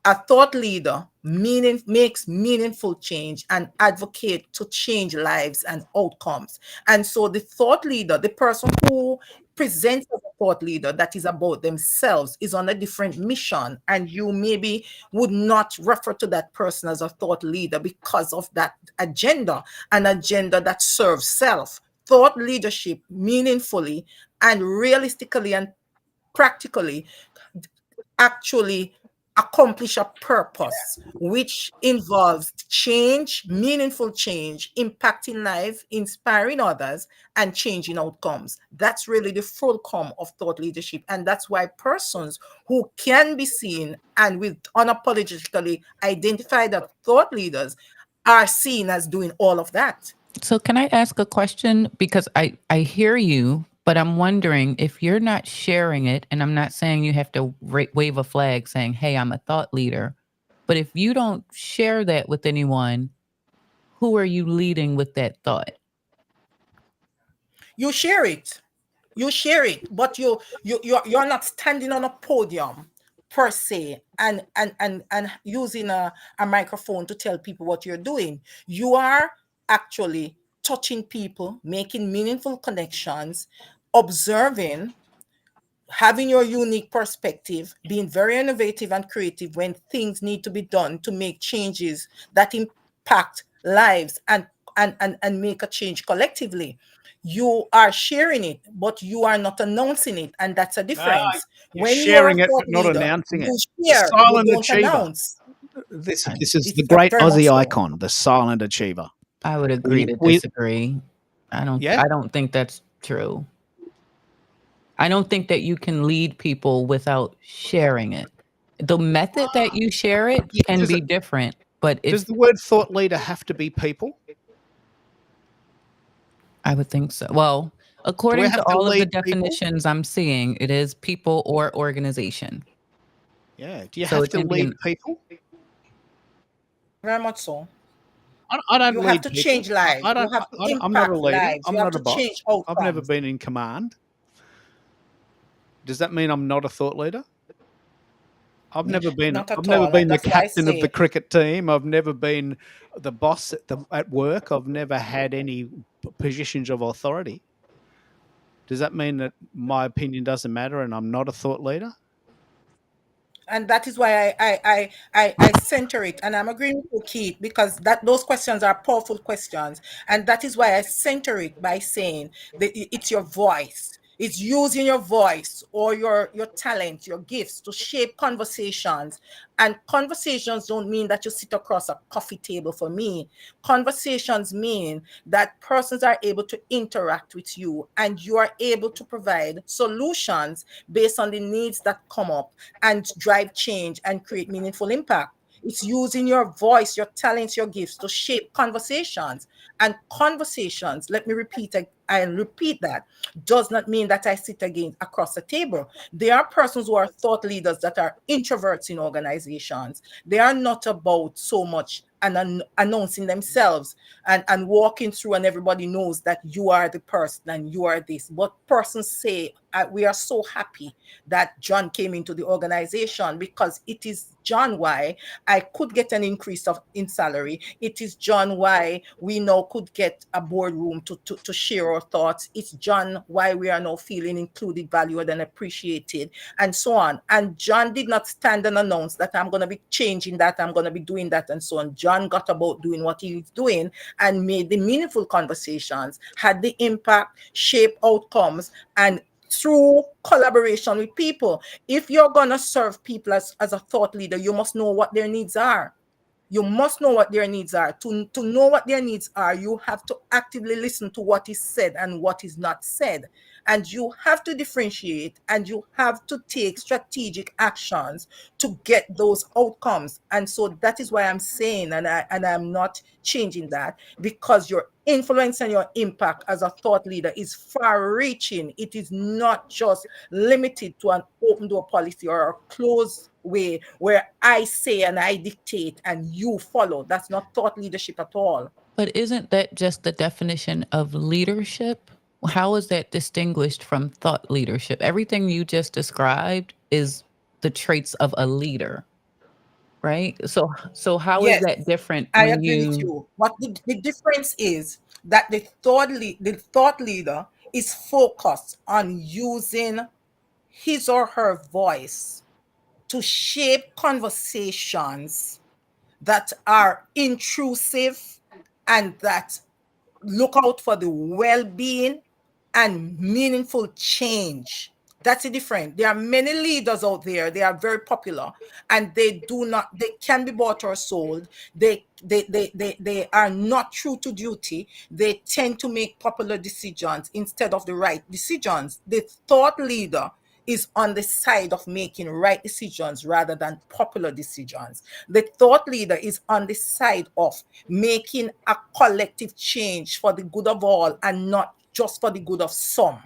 a thought leader makes meaningful change and advocate to change lives and outcomes. And so the thought leader, the person who presents as a thought leader that is about themselves, is on a different mission, and you maybe would not refer to that person as a thought leader because of that agenda, an agenda that serves self. Thought leadership meaningfully and realistically and practically actually accomplish a purpose which involves change, meaningful change, impacting life, inspiring others, and changing outcomes. That's really the fulcrum of thought leadership. And that's why persons who can be seen and with unapologetically identified as thought leaders are seen as doing all of that. So can I ask a question? Because I hear you, but I'm wondering if you're not sharing it, and I'm not saying you have to wave a flag saying, hey, I'm a thought leader. But if you don't share that with anyone, who are you leading with that thought? You share it. You share it, but you're not standing on a podium per se and using a microphone to tell people what you're doing. You are actually touching people, making meaningful connections, observing, having your unique perspective, being very innovative and creative when things need to be done to make changes that impact lives and make a change collectively. You are sharing it, but you are not announcing it, and that's a difference. You're When you are a sharing it, thought but not leader, announcing it. you The share, you silent don't achiever. announce. This is the It's great very much Aussie so. icon, the silent achiever. I would agree to We disagree. yeah. I don't think that's true. I don't think that you can lead people without sharing it. The method that you share it can Does be different, but does it's the word thought leader have to be people? I would think so. Well, Do we according to have to all of the lead people? definitions I'm seeing, it is people or organization. Yeah. Do you So have it to can be lead an people? Very much so. I don't You have lead to people. change lives. I You don't. have to I'm not a impact leader. lives. I'm You have not a to change boss. I've never outcomes. been in command. Does that mean I'm not a thought leader? I've never been. Not I've at never all. been And the that's why I captain of the say cricket team. I've never been the boss at work. I've never had any positions of authority. Does that mean that my opinion doesn't matter and I'm not a thought leader? and that is why I center it, and I'm agreeing with you, Keith, because that those questions are powerful questions, and that is why I center it by saying that it's your voice. It's using your voice or your talent, your gifts to shape conversations. And conversations don't mean that you sit across a coffee table for me. Conversations mean that persons are able to interact with you and you are able to provide solutions based on the needs that come up and drive change and create meaningful impact. It's using your voice, your talents, your gifts to shape conversations. And conversations, let me repeat, I repeat that, does not mean that I sit again across the table. There are persons who are thought leaders that are introverts in organizations. They are not about so much and announcing themselves and walking through, and everybody knows that you are the person and you are this. But persons say, we are so happy that John came into the organization, because it is John why I could get an increase in salary. It is John why we now could get a boardroom to share our thoughts. It's John why we are now feeling included, valued, and appreciated, and so on. And John did not stand and announce that I'm going to be changing that, I'm going to be doing that, and so on. John got about doing what he's doing and made the meaningful conversations, had the impact, shape outcomes, and through collaboration with people. If you're going to serve people as a thought leader, you must know what their needs are. You must know what their needs are. To know what their needs are, you have to actively listen to what is said and what is not said. And you have to differentiate, and you have to take strategic actions to get those outcomes. And so that is why I'm saying, and I'm not changing that, because your influence and your impact as a thought leader is far reaching. It is not just limited to an open door policy or a closed way where I say and I dictate and you follow. That's not thought leadership at all. But isn't that just the definition of leadership? How is that distinguished from thought leadership? Everything you just described is the traits of a leader, right? So how is Yes, that different I when agree with you. What the difference is that the thought leader is focused on using his or her voice to shape conversations that are intrusive and that look out for the well-being and meaningful change. That's the difference. There are many leaders out there. They are very popular, and they can be bought or sold. They are not true to duty. They tend to make popular decisions instead of the right decisions. The thought leader is on the side of making right decisions rather than popular decisions. The thought leader is on the side of making a collective change for the good of all and not just for the good of some,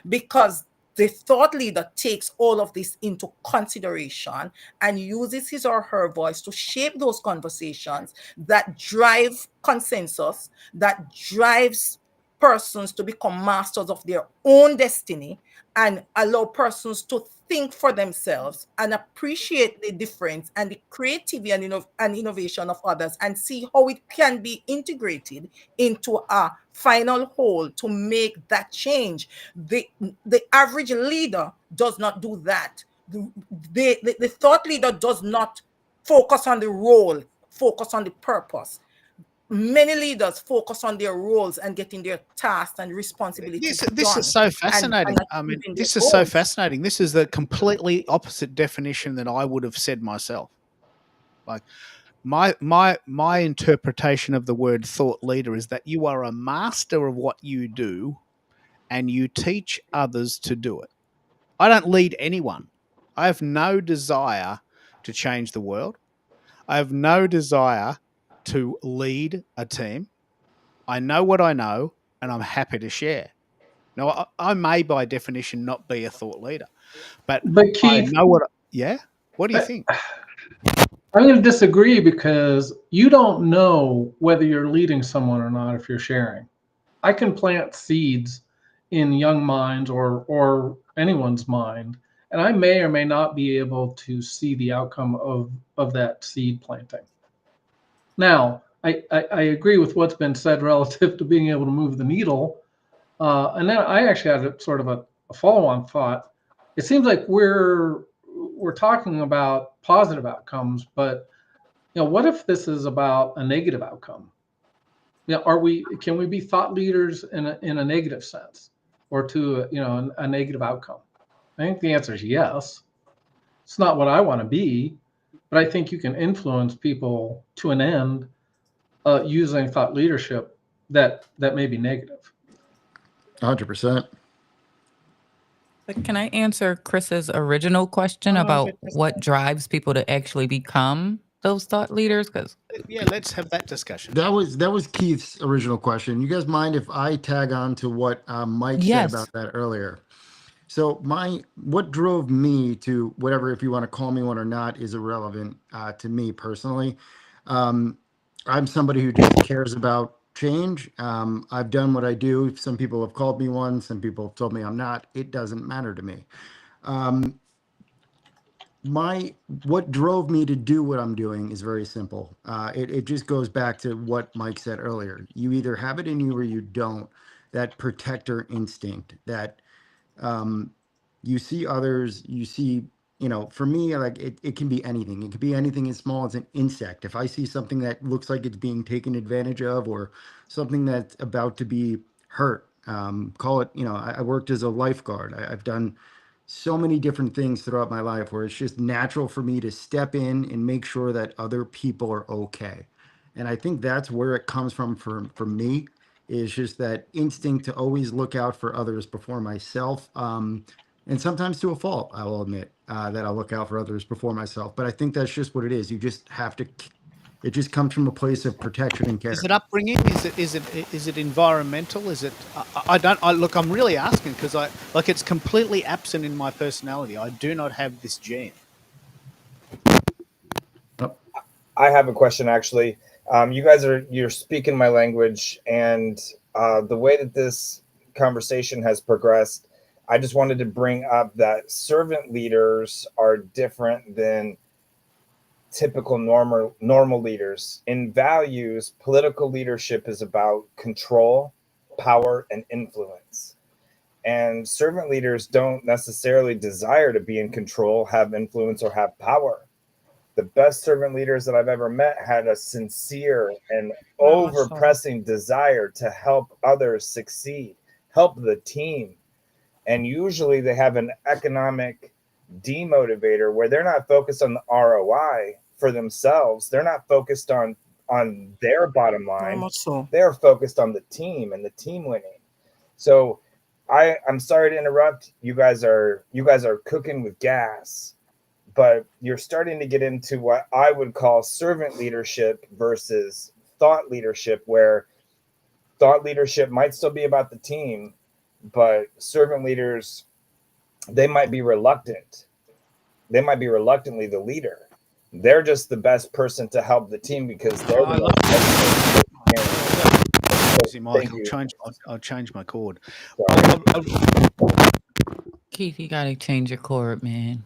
because the thought leader takes all of this into consideration and uses his or her voice to shape those conversations that drive consensus, that drives persons to become masters of their own destiny, and allow persons to think for themselves and appreciate the difference and the creativity and innovation of others, and see how it can be integrated into a final whole to make that change. The average leader does not do that. The thought leader does not focus on the role, focus on the purpose. Many leaders focus on their roles and getting their tasks and responsibilities This done is so and fascinating. I mean, achieving this their is so goals. fascinating. This is the completely opposite definition that I would have said myself. Like my interpretation of the word thought leader is that you are a master of what you do and you teach others to do it. I don't lead anyone. I have no desire to change the world. I have no desire to lead a team. I know what I know and I'm happy to share. Now, I may by definition not be a thought leader, but I Keith, know what. Yeah? What do you I- think? I'm going to disagree, because you don't know whether you're leading someone or not if you're sharing. I can plant seeds in young minds or anyone's mind, and I may or may not be able to see the outcome of that seed planting. Now, I agree with what's been said relative to being able to move the needle. And then I actually had a sort of a follow-on thought. It seems like we're talking about positive outcomes, but what if this is about a negative outcome? Can we be thought leaders in a negative sense, or to a negative outcome? I think the answer is yes. It's not what I want to be, but I think you can influence people to an end using thought leadership that may be negative. 100%. But can I answer Chris's original question Oh, about what drives people to actually become those thought leaders? Because yeah, let's have that discussion. That was Keith's original question. You guys mind if I tag on to what Mike said yes, about that earlier? So what drove me to whatever, if you want to call me one or not, is irrelevant to me personally. Um, I'm somebody who just cares about change. I've done what I do. Some people have called me one. Some people have told me I'm not. It doesn't matter to me. Um, what drove me to do what I'm doing is very simple. It just goes back to what Mike said earlier. You either have it in you or you don't. That protector instinct, that um, you see others, you see, for me, like it can be anything. It could be anything as small as an insect. If I see something that looks like it's being taken advantage of or something that's about to be hurt, call it, I worked as a lifeguard. I've done so many different things throughout my life where it's just natural for me to step in and make sure that other people are okay. And I think that's where it comes from for me, is just that instinct to always look out for others before myself. And sometimes to a fault, I will admit that I'll look out for others before myself. But I think that's just what it is. You just have to. It just comes from a place of protection and care. Is it upbringing? Is it environmental? Is it? I don't. Look. I'm really asking because it's completely absent in my personality. I do not have this gene. I have a question actually. You're speaking my language, and the way that this conversation has progressed, I just wanted to bring up that servant leaders are different than typical normal leaders. In values, political leadership is about control, power, and influence. And servant leaders don't necessarily desire to be in control, have influence, or have power. The best servant leaders that I've ever met had a sincere and over-pressing desire to help others succeed, help the team. And usually they have an economic demotivator where they're not focused on the ROI for themselves. They're not focused on their bottom Very line. much so. They're focused on the team and the team winning. So I'm sorry to interrupt. You guys are cooking with gas, but you're starting to get into what I would call servant leadership versus thought leadership, where thought leadership might still be about the team, but servant leaders, they might be reluctant. They might be reluctantly the leader. They're just the best person to help the team because they're the most See, Mike, I'll change my cord. Keith, you gotta change your chord, man.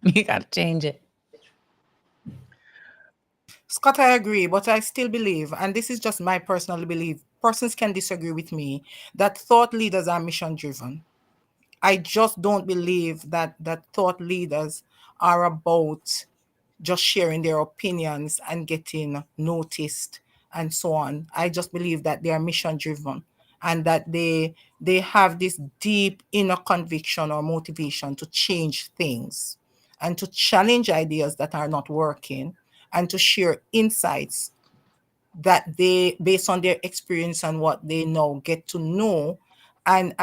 You gotta change it. Scott, I agree, but I still believe, and this is just my personal belief, persons can disagree with me, that thought leaders are mission driven. I just don't believe that thought leaders are about just sharing their opinions and getting noticed and so on. I just believe that they are mission driven and that they have this deep inner conviction or motivation to change things and to challenge ideas that are not working and to share insights that they, based on their experience and what they know, get to know and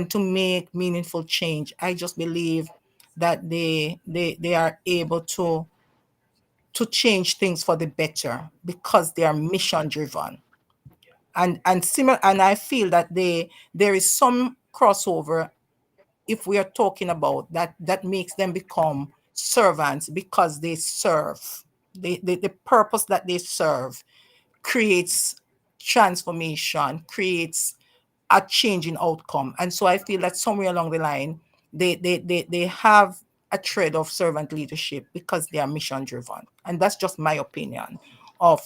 to make meaningful change. I just believe that they are able to change things for the better because they are mission driven. And similar, and I feel that there is some crossover if we are talking about that makes them become servants because they serve. The purpose that they serve creates transformation, creates a change in outcome. And so I feel that somewhere along the line, they have a thread of servant leadership because they are mission driven. And that's just my opinion of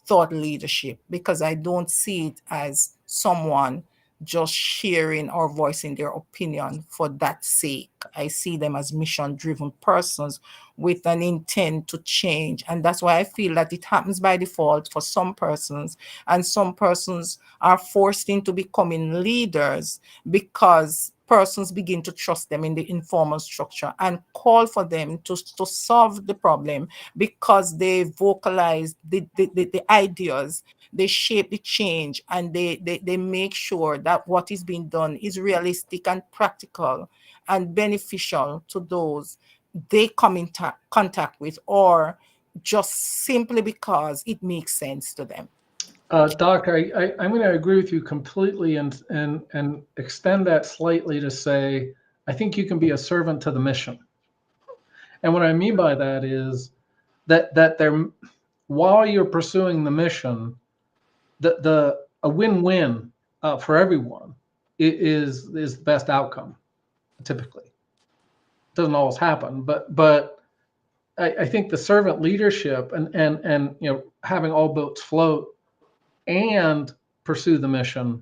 thought leadership, because I don't see it as someone just sharing or voicing their opinion for that sake. I see them as mission driven persons with an intent to change. And that's why I feel that it happens by default for some persons, and some persons are forced into becoming leaders because persons begin to trust them in the informal structure and call for them to solve the problem because they vocalize the ideas, they shape the change, and they make sure that what is being done is realistic and practical and beneficial to those they come in contact with, or just simply because it makes sense to them. Doc, I'm going to agree with you completely and extend that slightly to say, I think you can be a servant to the mission. And what I mean by that is that while you're pursuing the mission, a win-win for everyone is the best outcome. Typically, it doesn't always happen, but I think the servant leadership and having all boats float and pursue the mission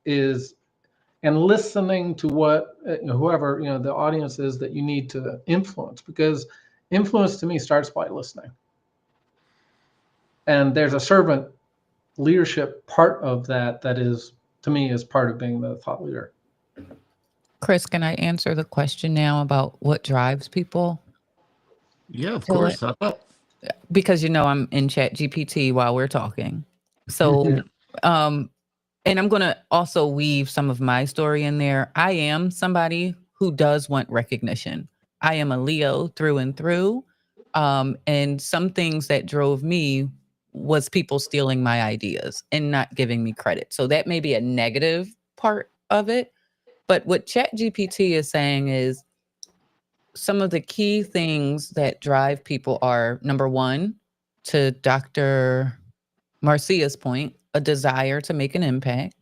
is, and listening to what whoever the audience is that you need to influence, because influence to me starts by listening, and there's a servant leadership part of that is, to me, is part of being the thought leader. Chris, can I answer the question now about what drives people? Yeah, of to course. it? Because I'm in Chat GPT while we're talking. So and I'm going to also weave some of my story in there. I am somebody who does want recognition. I am a Leo through and through. And some things that drove me was people stealing my ideas and not giving me credit. So that may be a negative part of it. But what ChatGPT is saying is some of the key things that drive people are, number one, to Dr. Marcia's point, a desire to make an impact,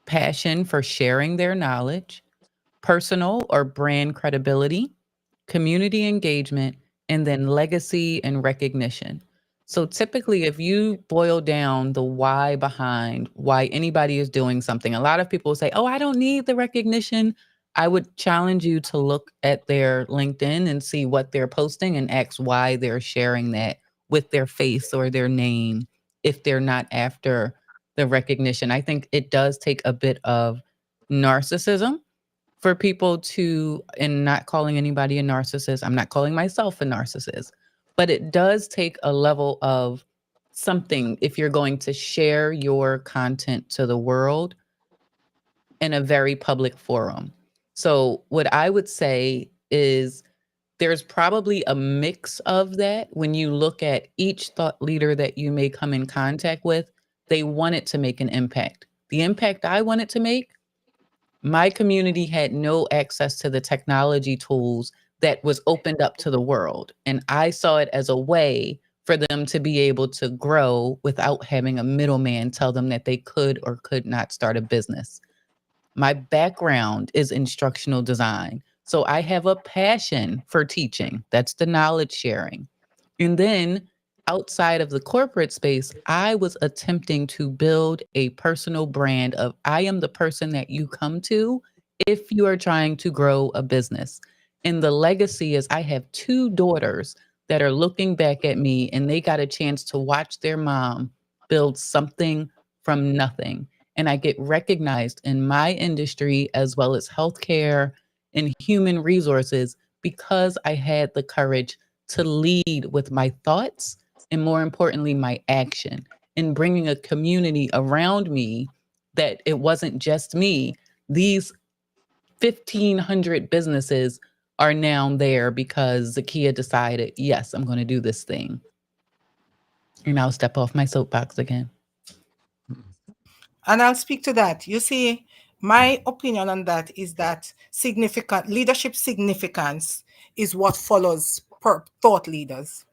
passion for sharing their knowledge, personal or brand credibility, community engagement, and then legacy and recognition. So typically, if you boil down the why behind why anybody is doing something, a lot of people say, oh, I don't need the recognition. I would challenge you to look at their LinkedIn and see what they're posting and ask why they're sharing that with their face or their name if they're not after the recognition. I think it does take a bit of narcissism for people to, and not calling anybody a narcissist, I'm not calling myself a narcissist, but it does take a level of something if you're going to share your content to the world in a very public forum. So what I would say is there's probably a mix of that. When you look at each thought leader that you may come in contact with, they wanted to make an impact. The impact I wanted to make, my community had no access to the technology tools that was opened up to the world. And I saw it as a way for them to be able to grow without having a middleman tell them that they could or could not start a business. My background is instructional design. So I have a passion for teaching. That's the knowledge sharing. And then outside of the corporate space, I was attempting to build a personal brand of I am the person that you come to if you are trying to grow a business. And the legacy is I have two daughters that are looking back at me and they got a chance to watch their mom build something from nothing. And I get recognized in my industry as well as healthcare and human resources because I had the courage to lead with my thoughts and, more importantly, my action, in bringing a community around me that it wasn't just me. These 1,500 businesses are now there because Zakia decided, yes, I'm going to do this thing. And I'll step off my soapbox again. And I'll speak to that. You see, my opinion on that is that significant leadership significance is what follows thought leaders.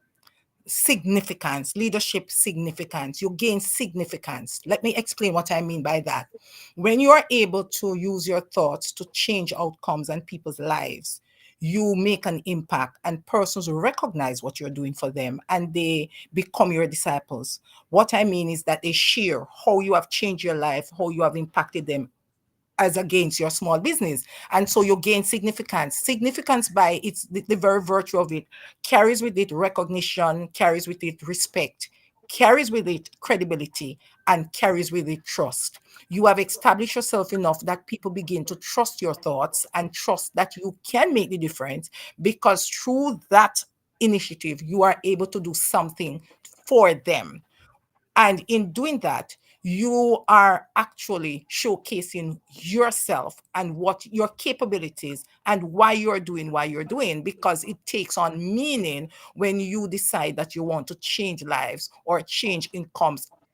Significance, leadership significance. You gain significance. Let me explain what I mean by that. When you are able to use your thoughts to change outcomes and people's lives, you make an impact and persons recognize what you're doing for them and they become your disciples. What I mean is that they share how you have changed your life, how you have impacted them as against your small business. And so you gain significance. Significance by its the very virtue of it carries with it recognition, carries with it respect, carries with it credibility, and carries with it trust. You have established yourself enough that people begin to trust your thoughts and trust that you can make the difference, because through that initiative, you are able to do something for them. And in doing that, you are actually showcasing yourself and what your capabilities and why you're doing what you're doing, because it takes on meaning when you decide that you want to change lives or change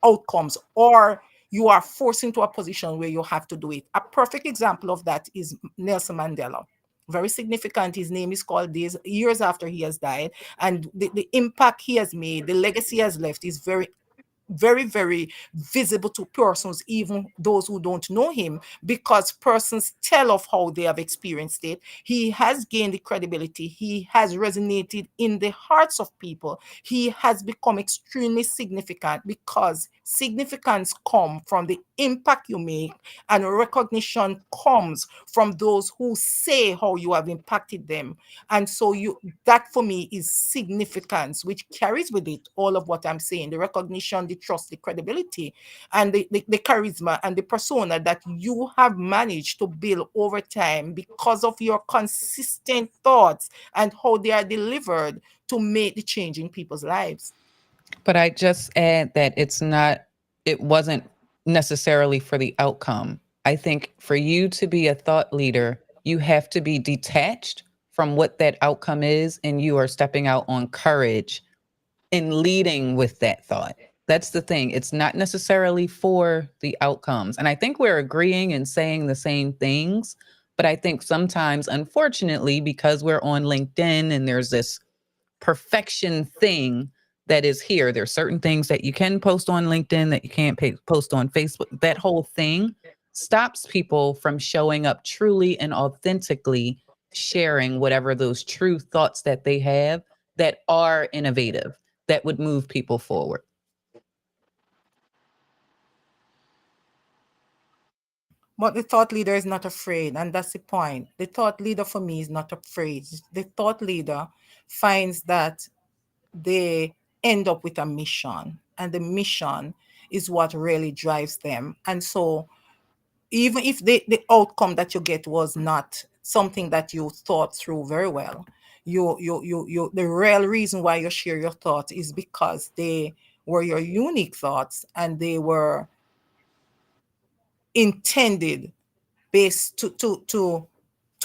outcomes, or you are forced into a position where you have to do it. A perfect example of that is Nelson Mandela. very significant. His name is called Days, years after he has died. And the impact he has made, the legacy he has left is very, very visible to persons, even those who don't know him, because persons tell of how they have experienced it. He has gained the credibility. He has resonated in the hearts of people. He has become extremely significant because significance comes from the impact you make, and recognition comes from those who say how you have impacted them. And so that for me is significance, which carries with it all of what I'm saying: the recognition, the trust, the credibility, and the charisma and the persona that you have managed to build over time because of your consistent thoughts and how they are delivered to make the change in people's lives. But I just add that it wasn't necessarily for the outcome. I think for you to be a thought leader, you have to be detached from what that outcome is, and you are stepping out on courage in leading with that thought. That's the thing. It's not necessarily for the outcomes. And I think we're agreeing and saying the same things. But I think sometimes, unfortunately, because we're on LinkedIn and there's this perfection thing that is here, there's certain things that you can post on LinkedIn that you can't post on Facebook. That whole thing stops people from showing up truly and authentically sharing whatever those true thoughts that they have that are innovative, that would move people forward. But the thought leader is not afraid, and that's the point. The thought leader for me is not afraid. The thought leader finds that they end up with a mission, and the mission is what really drives them. And so even if the outcome that you get was not something that you thought through very well, the real reason why you share your thoughts is because they were your unique thoughts, and they were intended based to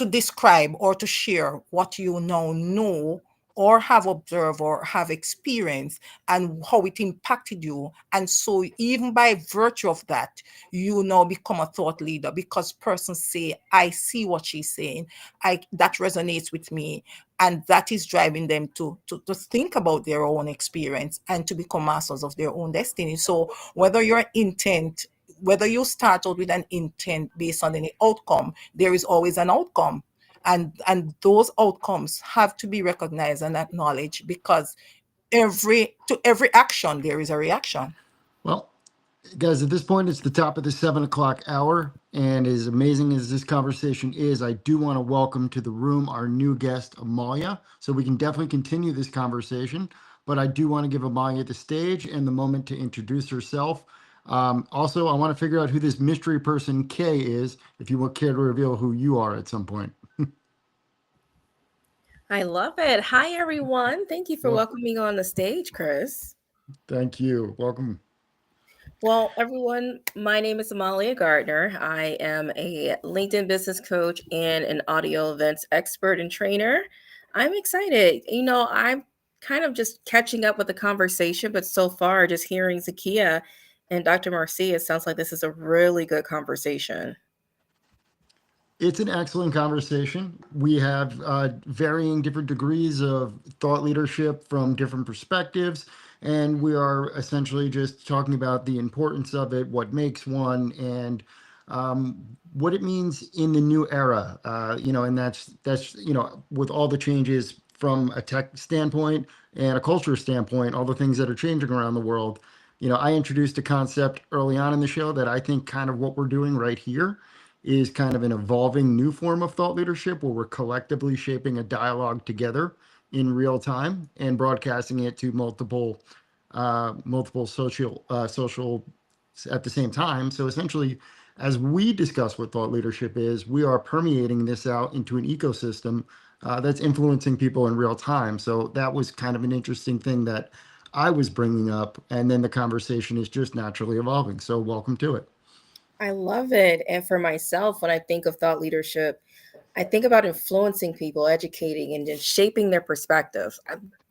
describe or to share what you now know or have observed or have experienced and how it impacted you. And so even by virtue of that, you now become a thought leader, because persons say, I see what she's saying, that resonates with me. And that is driving them to think about their own experience and to become masters of their own destiny. So whether you start out with an intent based on any outcome, there is always an outcome. And those outcomes have to be recognized and acknowledged, because to every action there is a reaction. Well, guys, at this point, it's the top of the 7 o'clock hour. And as amazing as this conversation is, I do want to welcome to the room our new guest, Amalia. So we can definitely continue this conversation. But I do want to give Amalia the stage and the moment to introduce herself. Also, I want to figure out who this mystery person Kay is, if you would care to reveal who you are at some point. I love it. Hi, everyone. Thank you for Well- welcoming me on the stage, Chris. Thank you. Welcome. Well, everyone, my name is Amalia Gardner. I am a LinkedIn business coach and an audio events expert and trainer. I'm excited. I'm kind of just catching up with the conversation, but so far, just hearing Zakia and Dr. Marcia, it sounds like this is a really good conversation. It's an excellent conversation. We have varying different degrees of thought leadership from different perspectives, and we are essentially just talking about the importance of it, what makes one, and what it means in the new era. And that's with all the changes from a tech standpoint and a culture standpoint, all the things that are changing around the world. I introduced a concept early on in the show that I think kind of what we're doing right here is kind of an evolving new form of thought leadership, where we're collectively shaping a dialogue together in real time and broadcasting it to multiple social at the same time. So essentially, as we discuss what thought leadership is, we are permeating this out into an ecosystem that's influencing people in real time. So that was kind of an interesting thing that I was bringing up, and then the conversation is just naturally evolving. So welcome to it. I love it. And for myself, when I think of thought leadership, I think about influencing people, educating, and just shaping their perspectives.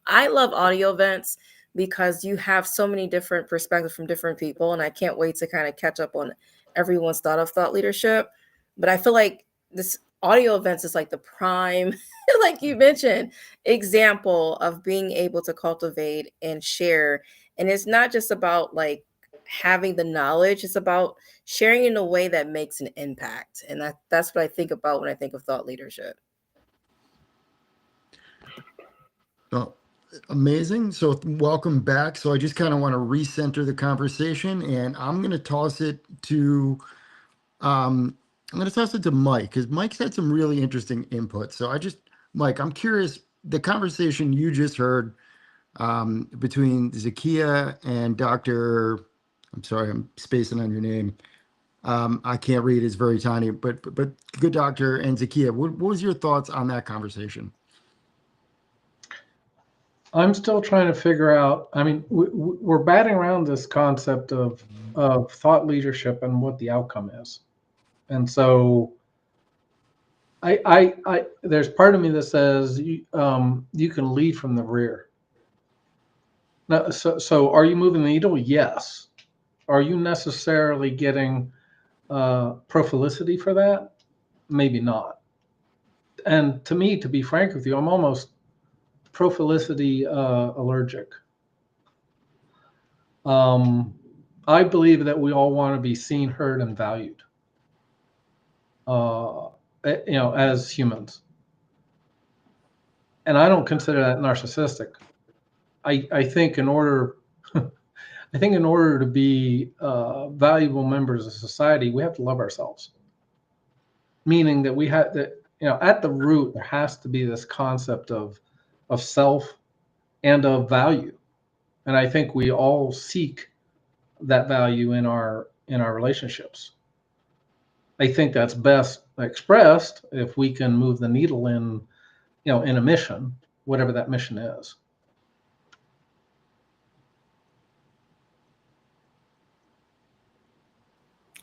I love audio events because you have so many different perspectives from different people, and I can't wait to kind of catch up on everyone's thought leadership. But I feel like this audio events is like the prime, like you mentioned, example of being able to cultivate and share. And it's not just about like having the knowledge, it's about sharing in a way that makes an impact. And that's what I think about when I think of thought leadership. Oh, amazing. So welcome back. So I just kind of want to recenter the conversation, and I'm going to toss it to Mike, because Mike's had some really interesting input. So Mike, I'm curious, the conversation you just heard between Zakia and Dr. I'm sorry, I'm spacing on your name. I can't read; it's very tiny. But good doctor and Zakia, what was your thoughts on that conversation? I'm still trying to figure out. I mean, we're batting around this concept of thought leadership and what the outcome is, and so there's part of me that says you can lead from the rear. Now, so are you moving the needle? Yes. Are you necessarily getting prophylicity for that? Maybe not. And to me, to be frank with you, I'm almost prophylicity allergic. I believe that we all want to be seen, heard, and valued, as humans. And I don't consider that narcissistic. I think in order to be valuable members of society, we have to love ourselves. Meaning that we have that, at the root, there has to be this concept of self and of value. And I think we all seek that value in our relationships. I think that's best expressed if we can move the needle in a mission, whatever that mission is.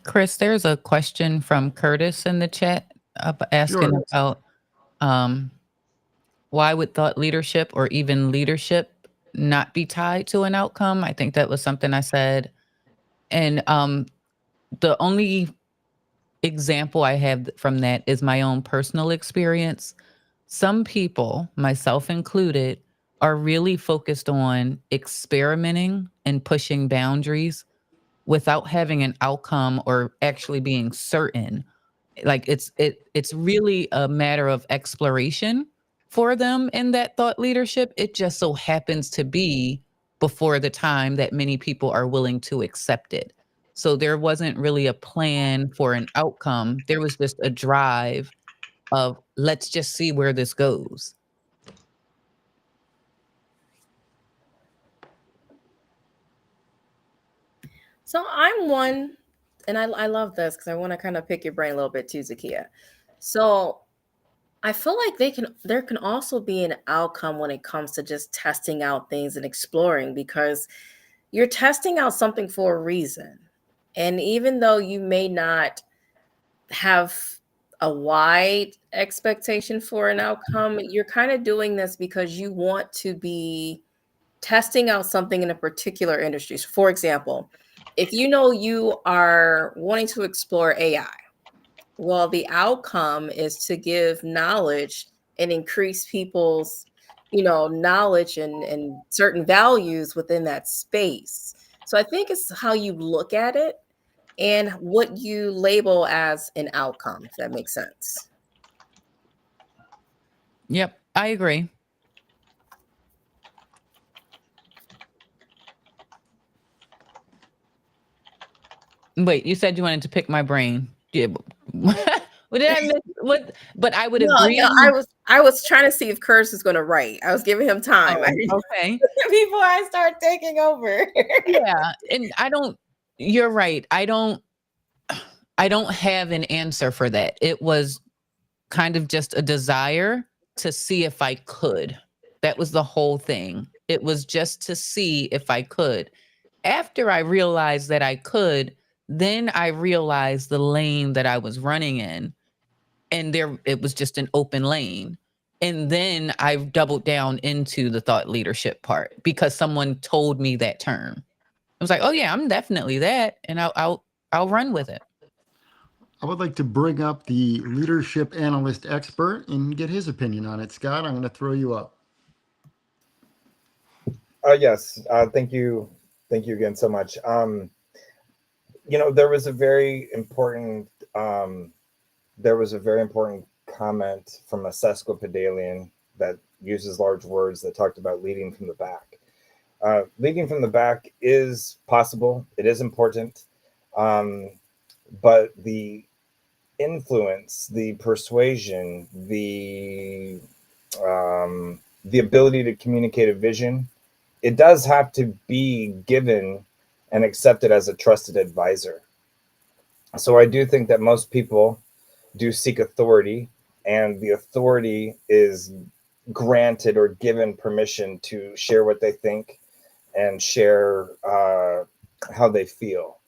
Chris, there's a question from Curtis in the chat asking Sure. about why would thought leadership or even leadership not be tied to an outcome? I think that was something I said. And the only example I have from that is my own personal experience. Some people, myself included, are really focused on experimenting and pushing boundaries without having an outcome or actually being certain. Like it's really a matter of exploration for them in that thought leadership. It just so happens to be before the time that many people are willing to accept it. So there wasn't really a plan for an outcome. There was just a drive of let's just see where this goes. So I'm one, and I love this because I want to kind of pick your brain a little bit too, Zakia. So I feel like there can also be an outcome when it comes to just testing out things and exploring, because you're testing out something for a reason. And even though you may not have a wide expectation for an outcome, you're kind of doing this because you want to be testing out something in a particular industry. So for example, if you are wanting to explore AI, well, the outcome is to give knowledge and increase people's, knowledge and certain values within that space. So I think it's how you look at it and what you label as an outcome, if that makes sense. Yep, I agree. Wait, you said you wanted to pick my brain. Yeah. What did I miss? What? But I would agree. No, I was trying to see if Curse was going to write. I was giving him time. Oh, okay. Before I start taking over. Yeah, and you're right. I don't have an answer for that. It was kind of just a desire to see if I could. That was the whole thing. It was just to see if I could. After I realized that I could, then I realized the lane that I was running in, and it was just an open lane. And then I doubled down into the thought leadership part because someone told me that term. I was like, oh yeah, I'm definitely that, and I'll run with it. I would like to bring up the leadership analyst expert and get his opinion on it. Scott, I'm going to throw you up. Yes. Thank you. Thank you again so much. There was a very important comment from a sesquipedalian that uses large words that talked about leading from the back. Leading from the back is possible. It is important. But the influence, the persuasion, the ability to communicate a vision, it does have to be given and accepted as a trusted advisor. So I do think that most people do seek authority, and the authority is granted or given permission to share what they think and share how they feel.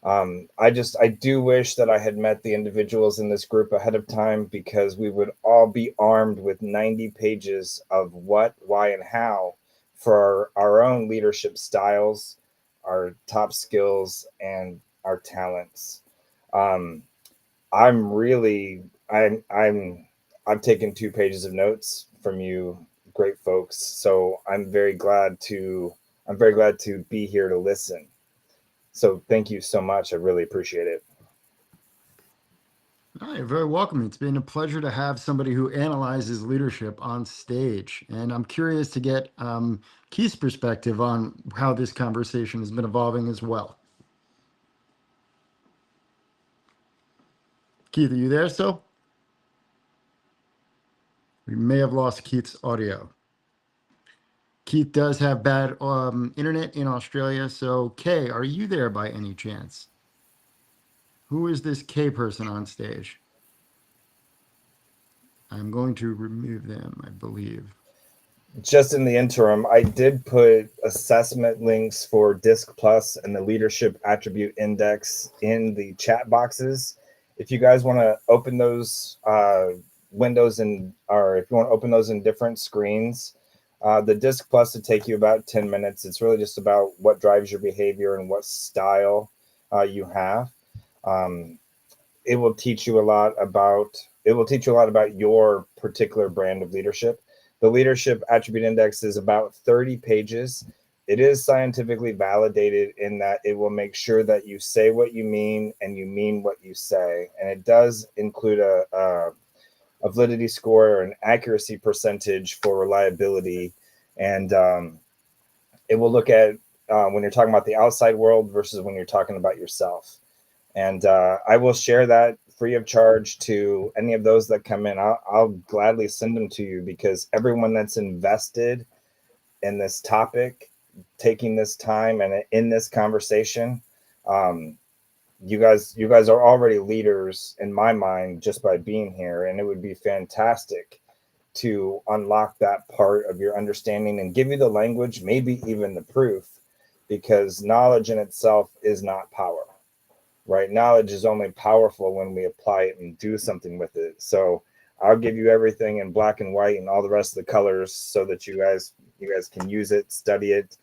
I do wish that I had met the individuals in this group ahead of time, because we would all be armed with 90 pages of what, why, and how for our own leadership styles, our top skills, and our talents. I've taken 2 pages of notes from you, great folks. So I'm very glad to be here to listen. So thank you so much. I really appreciate it. Oh, you're very welcome. It's been a pleasure to have somebody who analyzes leadership on stage. And I'm curious to get Keith's perspective on how this conversation has been evolving as well. Keith, are you there still? We may have lost Keith's audio. Keith does have bad internet in Australia. So Kay, are you there by any chance? Who is this K person on stage? I'm going to remove them, I believe. Just in the interim, I did put assessment links for DISC Plus and the Leadership Attribute Index in the chat boxes. If you guys want to open those windows or if you want to open those in different screens, the DISC Plus would take you about 10 minutes. It's really just about what drives your behavior and what style you have. It will teach you a lot about your particular brand of leadership. The Leadership Attribute Index is about 30 pages. It is scientifically validated in that it will make sure that you say what you mean and you mean what you say. And it does include a validity score or an accuracy percentage for reliability. And it will look at when you're talking about the outside world versus when you're talking about yourself. And I will share that free of charge to any of those that come in. I'll gladly send them to you, because everyone that's invested in this topic, taking this time and in this conversation, you guys are already leaders in my mind just by being here. And it would be fantastic to unlock that part of your understanding and give you the language, maybe even the proof, because knowledge in itself is not power. Right? Knowledge is only powerful when we apply it and do something with it. So I'll give you everything in black and white and all the rest of the colors so that you guys can use it, study it,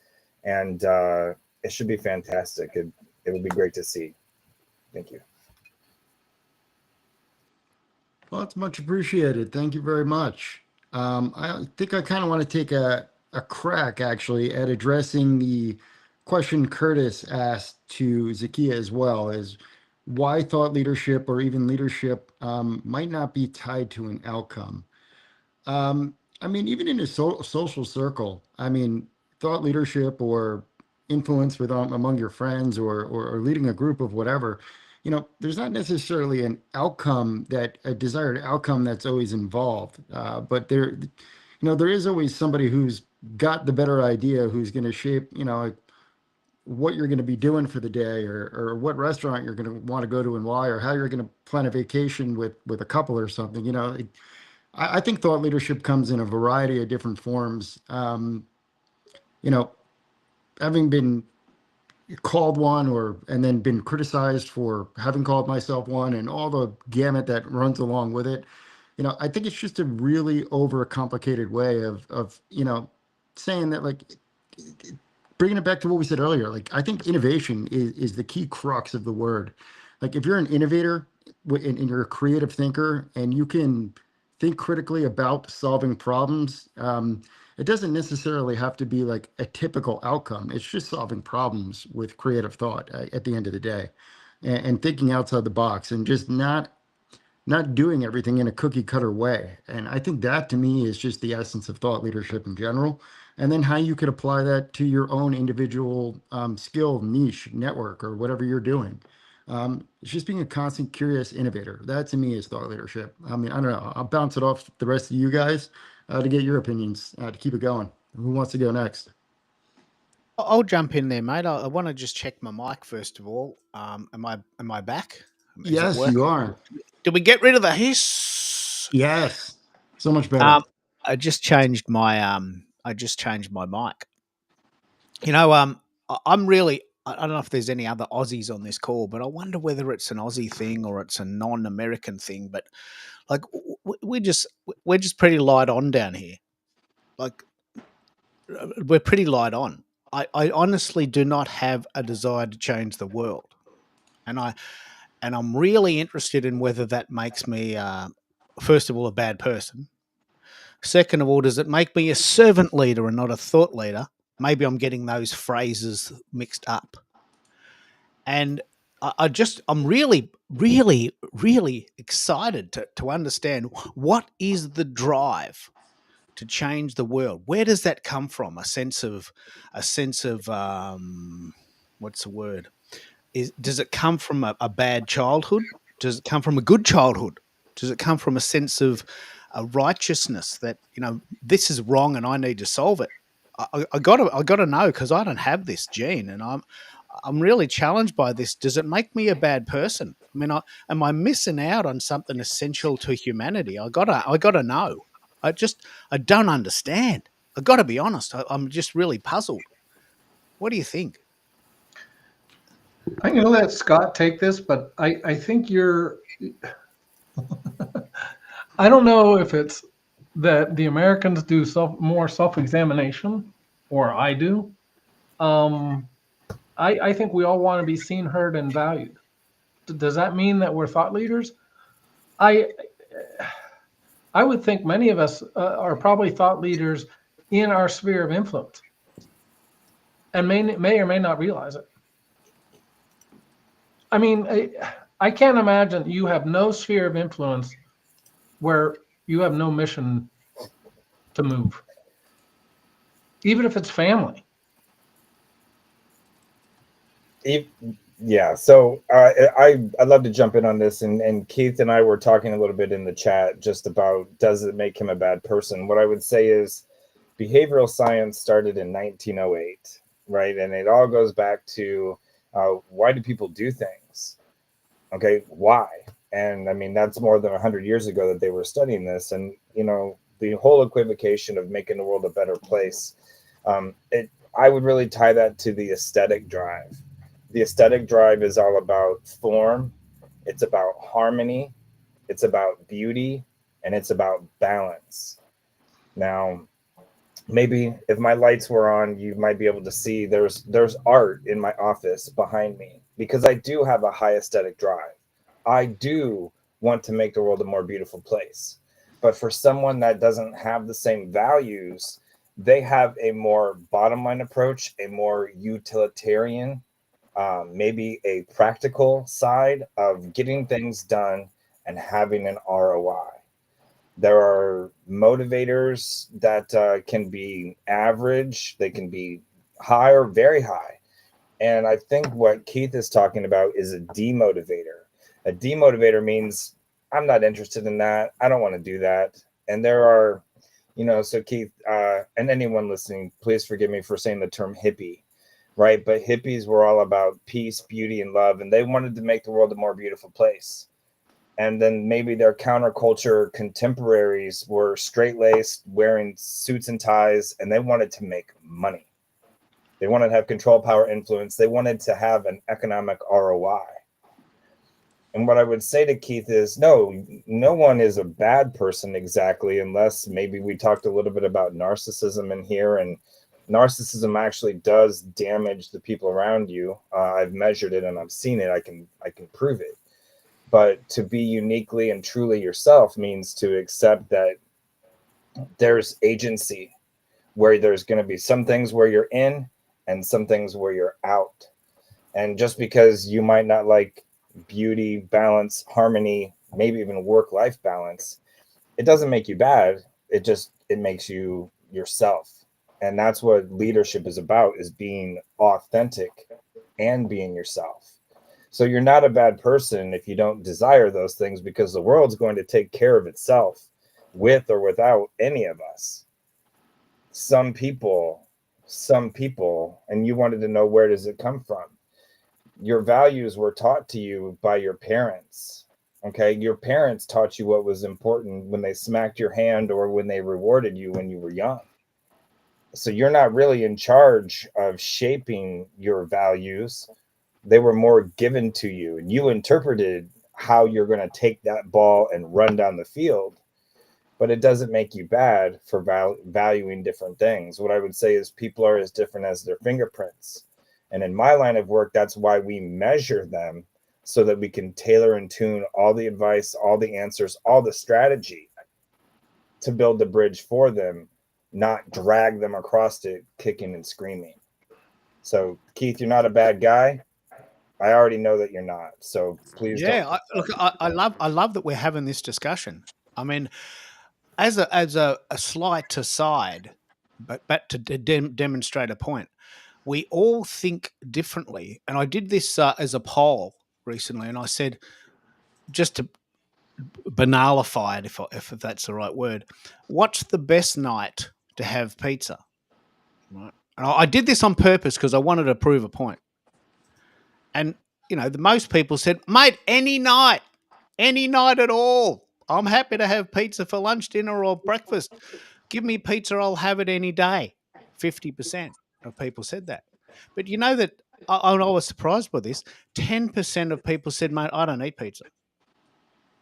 and it should be fantastic. It will be great to see. Thank you. Well, it's much appreciated. Thank you very much. I think I kind of want to take a crack actually at addressing the question Curtis asked to Zakia as well, is why thought leadership or even leadership might not be tied to an outcome. I mean, even in a social circle, I mean, thought leadership or influence among your friends or leading a group of whatever, there's not necessarily a desired outcome that's always involved. But there is always somebody who's got the better idea, who's going to shape, like what you're going to be doing for the day, or what restaurant you're going to want to go to and why, or how you're going to plan a vacation with a couple or something. I think thought leadership comes in a variety of different forms. Having been called one and then been criticized for having called myself one and all the gamut that runs along with it, I think it's just a really overcomplicated way of saying that, like, bringing it back to what we said earlier. Like, I think innovation is the key crux of the word. Like, if you're an innovator, and you're a creative thinker and you can think critically about solving problems, it doesn't necessarily have to be like a typical outcome. It's just solving problems with creative thought at the end of the day, and thinking outside the box and just not doing everything in a cookie cutter way. And I think that to me is just the essence of thought leadership in general. And then how you could apply that to your own individual skill, niche, network, or whatever you're doing. It's just being a constant curious innovator. That to me is thought leadership. I mean, I don't know. I'll bounce it off the rest of you guys to get your opinions to keep it going. Who wants to go next? I'll jump in there, mate. I want to just check my mic first of all. Am I back? Is it Yes, you working? are. Did we get rid of the hiss? Yes, so much better. I just changed my mic. You know, I'm really. I don't know if there's any other Aussies on this call, but I wonder whether it's an Aussie thing or it's a non-American thing. But like, we're just pretty light on down here. Like, we're pretty light on. I honestly do not have a desire to change the world, and I'm really interested in whether that makes me, first of all, a bad person. Second of all, does it make me a servant leader and not a thought leader? Maybe I'm getting those phrases mixed up. And I'm really, really, really excited to understand what is the drive to change the world. Where does that come from? A sense of what's the word? Does it come from a bad childhood? Does it come from a good childhood? Does it come from a sense of a righteousness that, you know, this is wrong and I need to solve it? I gotta know, because I don't have this gene, and I'm really challenged by this. Does it make me a bad person? I mean, am I missing out on something essential to humanity? I gotta know. I don't understand. I gotta be honest. I'm just really puzzled. What do you think? I'm going to let Scott take this, but I think you're. I don't know if it's that the Americans do more self-examination, or I do. I think we all want to be seen, heard, and valued. Does that mean that we're thought leaders? I would think many of us are probably thought leaders in our sphere of influence, and may or may not realize it. I mean, I can't imagine you have no sphere of influence where you have no mission to move, even if it's family. Yeah, so I'd love to jump in on this, and Keith and I were talking a little bit in the chat just about, does it make him a bad person? What I would say is behavioral science started in 1908, right? And it all goes back to why do people do things? Okay, why? And I mean, that's more than 100 years ago that they were studying this. And, you know, the whole equivocation of making the world a better place, I would really tie that to the aesthetic drive. The aesthetic drive is all about form. It's about harmony. It's about beauty, and it's about balance. Now, maybe if my lights were on, you might be able to see there's art in my office behind me, because I do have a high aesthetic drive. I do want to make the world a more beautiful place. But for someone that doesn't have the same values, they have a more bottom line approach, a more utilitarian, maybe a practical side of getting things done and having an ROI. There are motivators that can be average, they can be high or very high. And I think what Keith is talking about is a demotivator. A demotivator means I'm not interested in that. I don't want to do that. And there are, you know, so Keith, and anyone listening, please forgive me for saying the term hippie, right? But hippies were all about peace, beauty, and love, and they wanted to make the world a more beautiful place. And then maybe their counterculture contemporaries were straight-laced, wearing suits and ties, and they wanted to make money. They wanted to have control, power, influence. They wanted to have an economic ROI. And what I would say to Keith is, no one is a bad person exactly, unless maybe we talked a little bit about narcissism in here. And narcissism actually does damage the people around you. I've measured it and I've seen it. I can prove it. But to be uniquely and truly yourself means to accept that there's agency, where there's going to be some things where you're in and some things where you're out. And just because you might not like beauty, balance, harmony, maybe even work-life balance, it doesn't make you bad. It makes you yourself. And that's what leadership is about, is being authentic and being yourself. So you're not a bad person if you don't desire those things, because the world's going to take care of itself with or without any of us. Some people, and you wanted to know, where does it come from? Your values were taught to you by your parents. Okay, your parents taught you what was important when they smacked your hand or when they rewarded you when you were young. So you're not really in charge of shaping your values. They were more given to you, and you interpreted how you're going to take that ball and run down the field. But it doesn't make you bad for valuing different things. What I would say is people are as different as their fingerprints. And in my line of work, that's why we measure them, so that we can tailor and tune all the advice, all the answers, all the strategy to build the bridge for them, not drag them across it kicking and screaming. So, Keith, you're not a bad guy. I already know that you're not. So please don't. I love that we're having this discussion. I mean, as a slight aside, but to demonstrate a point, we all think differently. And I did this as a poll recently, and I said, just to banalify it, if that's the right word, what's the best night to have pizza? Right. And I did this on purpose because I wanted to prove a point. And the most people said, mate, any night at all. I'm happy to have pizza for lunch, dinner, or breakfast. Give me pizza, I'll have it any day. 50% of people said that. But you know that I was surprised by this. 10% of people said, mate, I don't eat pizza.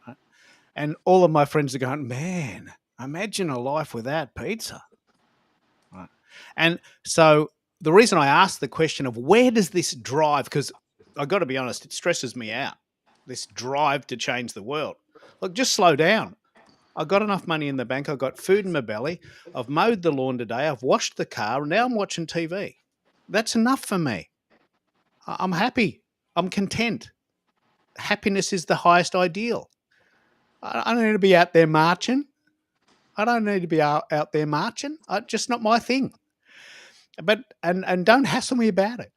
Right? And all of my friends are going, man, imagine a life without pizza. Right? And so the reason I asked the question of where does this drive, because I've got to be honest, it stresses me out, this drive to change the world. Look, just slow down. I've got enough money in the bank. I've got food in my belly. I've mowed the lawn today. I've washed the car. And now I'm watching TV. That's enough for me. I'm happy. I'm content. Happiness is the highest ideal. I don't need to be out there marching. Just not my thing. But and don't hassle me about it.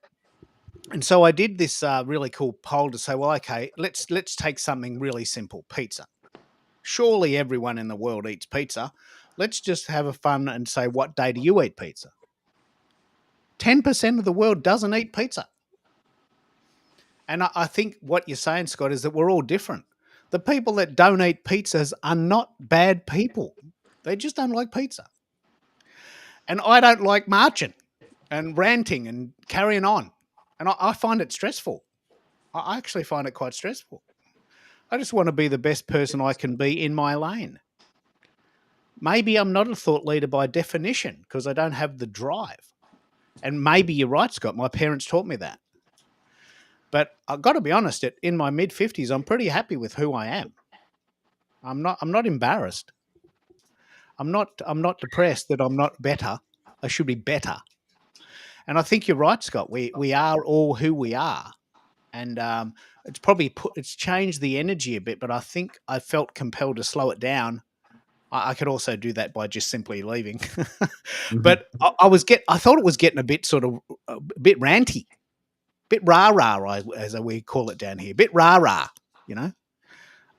And so I did this really cool poll to say, well, okay, let's take something really simple, pizza. Surely everyone in the world eats pizza. Let's just have a fun and say, what day do you eat pizza? 10% of the world doesn't eat pizza. And I think what you're saying, Scott, is that we're all different. The people that don't eat pizzas are not bad people. They just don't like pizza. And I don't like marching and ranting and carrying on. And I find it stressful. I actually find it quite stressful. I just want to be the best person I can be in my lane. Maybe I'm not a thought leader by definition because I don't have the drive. And maybe you're right, Scott. My parents taught me that. But I've got to be honest, in my mid-50s, I'm pretty happy with who I am. I'm not embarrassed. I'm not depressed that I'm not better. I should be better. And I think you're right, Scott. We are all who we are. And it's changed the energy a bit, but I think I felt compelled to slow it down. I could also do that by just simply leaving. But I thought it was getting a bit a bit ranty, bit rah-rah, as we call it down here, bit rah-rah,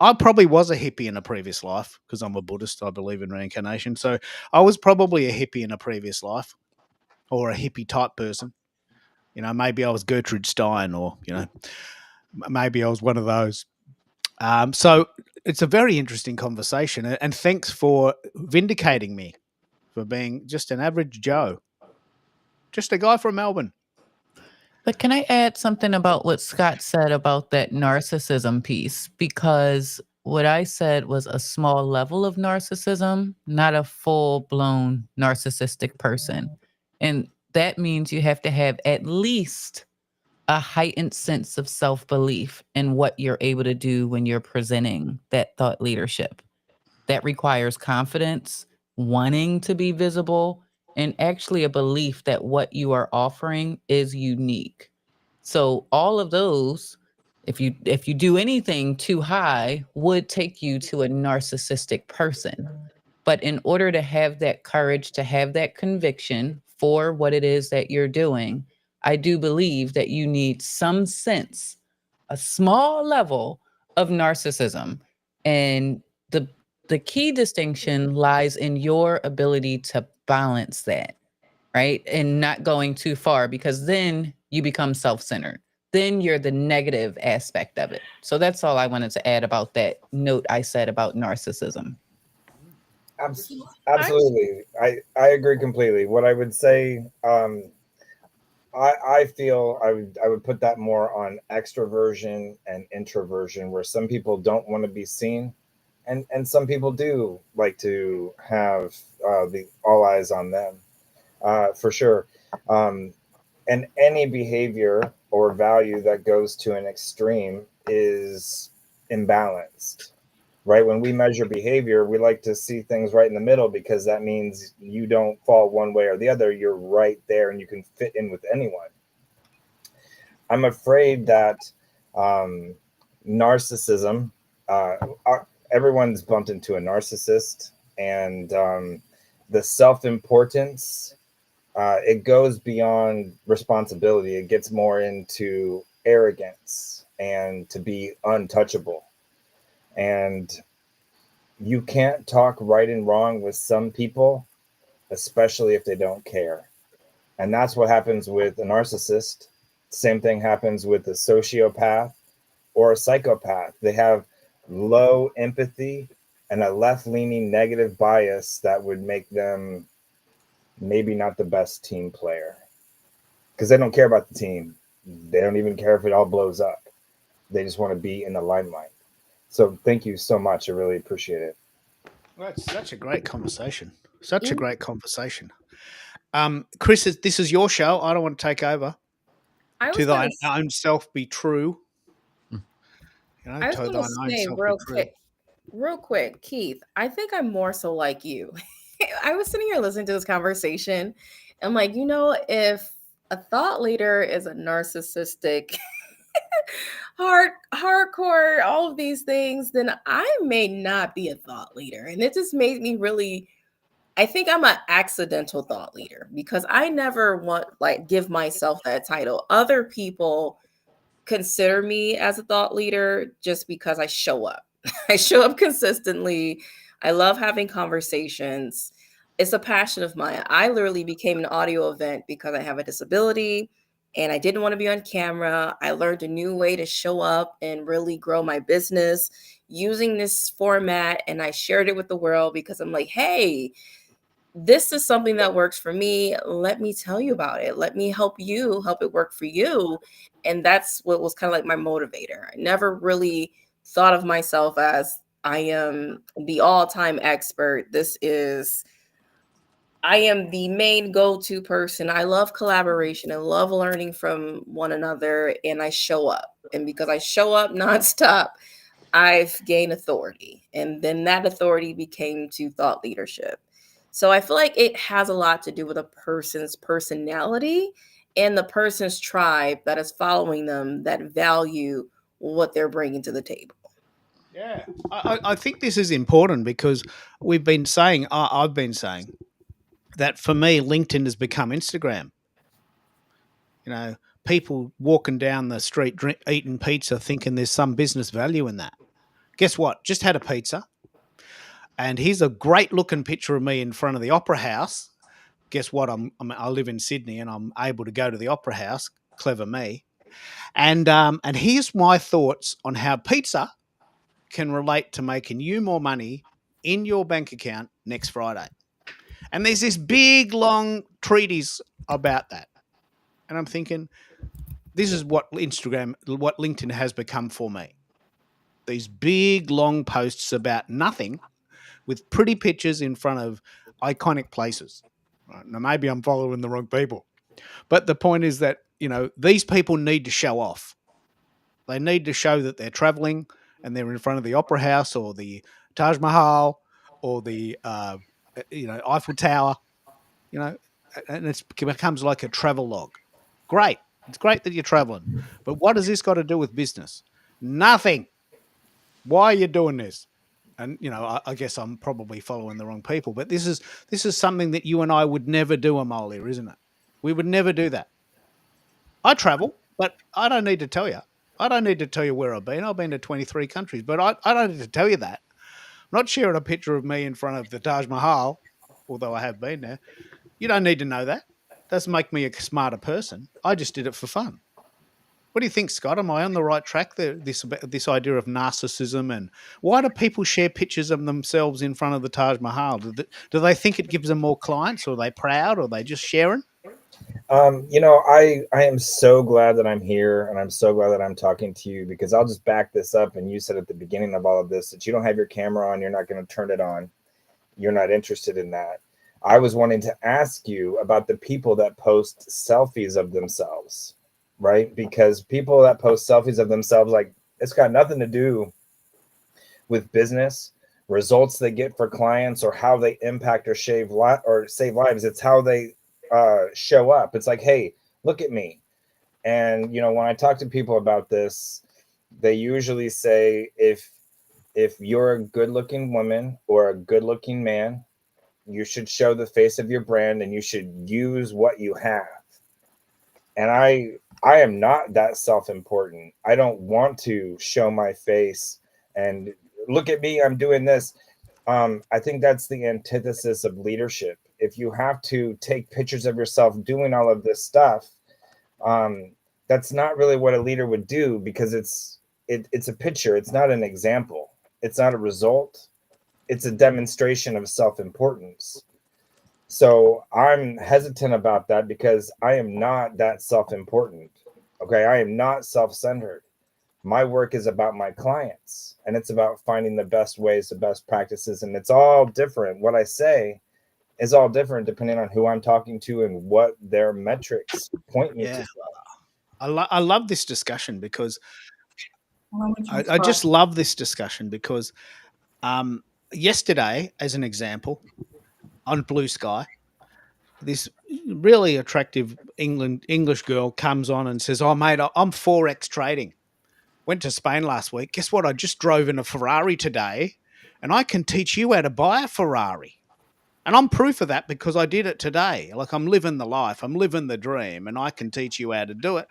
I probably was a hippie in a previous life because I'm a Buddhist. I believe in reincarnation. So I was probably a hippie in a previous life, or a hippie type person. Maybe I was Gertrude Stein, or, maybe I was one of those. So it's a very interesting conversation, and thanks for vindicating me for being just an average Joe, just a guy from Melbourne. But can I add something about what Scott said about that narcissism piece? Because what I said was a small level of narcissism, not a full-blown narcissistic person. And that means you have to have at least a heightened sense of self-belief in what you're able to do when you're presenting that thought leadership. That requires confidence, wanting to be visible, and actually a belief that what you are offering is unique. So all of those, if you do anything too high, would take you to a narcissistic person. But in order to have that courage, to have that conviction for what it is that you're doing, I do believe that you need some sense, a small level of narcissism. And the the key distinction lies in your ability to balance that, right? And not going too far, because then you become self-centered. Then you're the negative aspect of it. So that's all I wanted to add about that note I said about narcissism. Absolutely, I agree completely. What I would say, I feel I would put that more on extroversion and introversion, where some people don't want to be seen, and some people do like to have the all eyes on them, for sure. Um, and any behavior or value that goes to an extreme is imbalanced, right? When we measure behavior, we like to see things right in the middle, because that means you don't fall one way or the other. You're right there and you can fit in with anyone. I'm afraid that um, narcissism, uh, everyone's bumped into a narcissist, and the self importance, it goes beyond responsibility. It gets more into arrogance and to be untouchable. And you can't talk right and wrong with some people, especially if they don't care. And that's what happens with a narcissist. Same thing happens with a sociopath or a psychopath. They have low empathy and a left leaning negative bias that would make them maybe not the best team player, because they don't care about the team. They don't even care if it all blows up. They just want to be in the limelight. So thank you so much. I really appreciate it. Well, it's such a great conversation. Such a Mm, great conversation. Chris, this is your show. I don't want to take over. I To was gonna, thine own self be true. I was To gonna thine own say self be true. real quick, Keith. I think I'm more so like you. I was sitting here listening to this conversation. I'm like, if a thought leader is a narcissistic, hardcore, all of these things, then I may not be a thought leader. And it just made me really, I think I'm an accidental thought leader, because I never want like give myself that title. Other people consider me as a thought leader just because I show up. I show up consistently. I love having conversations. It's a passion of mine. I literally became an audio event because I have a disability and I didn't want to be on camera. I learned a new way to show up and really grow my business using this format, and I shared it with the world because I'm like, hey, this is something that works for me. Let me tell you about it. Let me help you help it work for you. And that's what was kind of like my motivator. I never really thought of myself as I am the all-time expert. I am the main go-to person. I love collaboration. I love learning from one another, and I show up. And because I show up nonstop, I've gained authority. And then that authority became to thought leadership. So I feel like it has a lot to do with a person's personality and the person's tribe that is following them, that value what they're bringing to the table. Yeah, I think this is important because we've been saying, I've been saying that for me, LinkedIn has become Instagram. People walking down the street eating pizza thinking there's some business value in that. Guess what? Just had a pizza. And here's a great looking picture of me in front of the Opera House. Guess what? I live in Sydney and I'm able to go to the Opera House. Clever me. And here's my thoughts on how pizza can relate to making you more money in your bank account next Friday. And there's this big long treatise about that. And I'm thinking, this is what LinkedIn has become for me. These big long posts about nothing with pretty pictures in front of iconic places. Right, now maybe I'm following the wrong people. But the point is that, these people need to show off. They need to show that they're traveling and they're in front of the Opera House or the Taj Mahal or the Eiffel Tower, and it becomes like a travel log. Great. It's great that you're traveling. But what has this got to do with business? Nothing. Why are you doing this? And I guess I'm probably following the wrong people, but this is something that you and I would never do, Amalia, isn't it? We would never do that. I travel, but I don't need to tell you. I don't need to tell you where I've been. I've been to 23 countries, but I don't need to tell you that. I'm not sharing a picture of me in front of the Taj Mahal, although I have been there. You don't need to know that. Doesn't make me a smarter person. I just did it for fun. What do you think, Scott? Am I on the right track there? This idea of narcissism, and why do people share pictures of themselves in front of the Taj Mahal? Do they think it gives them more clients, or are they proud, or are they just sharing? I am so glad that I'm here, and I'm so glad that I'm talking to you, because I'll just back this up. And you said at the beginning of all of this that you don't have your camera on, you're not going to turn it on. You're not interested in that. I was wanting to ask you about the people that post selfies of themselves, right? Because people that post selfies of themselves, like, it's got nothing to do with business, results they get for clients, or how they impact or save lives. It's how they show up. It's like, hey, look at me. And when I talk to people about this, they usually say, if you're a good looking woman or a good looking man, you should show the face of your brand, and you should use what you have. And I am not that self-important. I don't want to show my face and look at me, I'm doing this. I think that's the antithesis of leadership. If you have to take pictures of yourself doing all of this stuff, that's not really what a leader would do, because it's a picture. It's not an example. It's not a result. It's a demonstration of self-importance. So I'm hesitant about that, because I am not that self-important. Okay. I am not self-centered. My work is about my clients, and it's about finding the best ways, the best practices. And it's all different. What I say is all different depending on who I'm talking to and what their metrics point me to. I love this discussion, because I just love this discussion because yesterday, as an example, on Blue Sky, this really attractive English girl comes on and says, "Oh, mate, I'm Forex trading. Went to Spain last week. Guess what? I just drove in a Ferrari today, and I can teach you how to buy a Ferrari." And I'm proof of that, because I did it today. Like, I'm living the life. I'm living the dream, and I can teach you how to do it.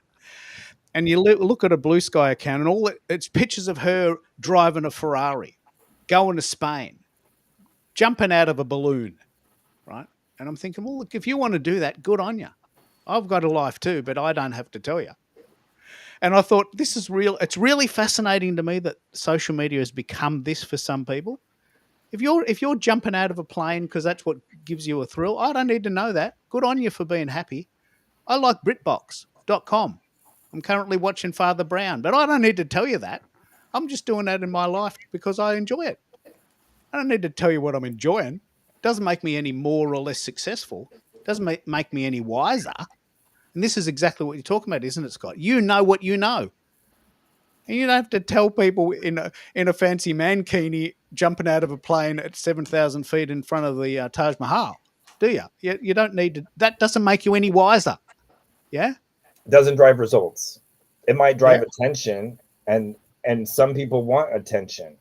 And you look at a Blue Sky account, and it's pictures of her driving a Ferrari, going to Spain, jumping out of a balloon, right? And I'm thinking, well, look, if you want to do that, good on you. I've got a life too, but I don't have to tell you. And I thought, this is real. It's really fascinating to me that social media has become this for some people. If you're jumping out of a plane because that's what gives you a thrill, I don't need to know that. Good on you for being happy. I like BritBox.com. I'm currently watching Father Brown, but I don't need to tell you that. I'm just doing that in my life because I enjoy it. I don't need to tell you what I'm enjoying. It doesn't make me any more or less successful. It doesn't make me any wiser. And this is exactly what you're talking about, isn't it, Scott? You know what you know. And you don't have to tell people in a fancy mankini jumping out of a plane at 7,000 feet in front of the Taj Mahal, do you? You don't need to. That doesn't make you any wiser. Yeah? It doesn't drive results. It might drive attention, and some people want attention.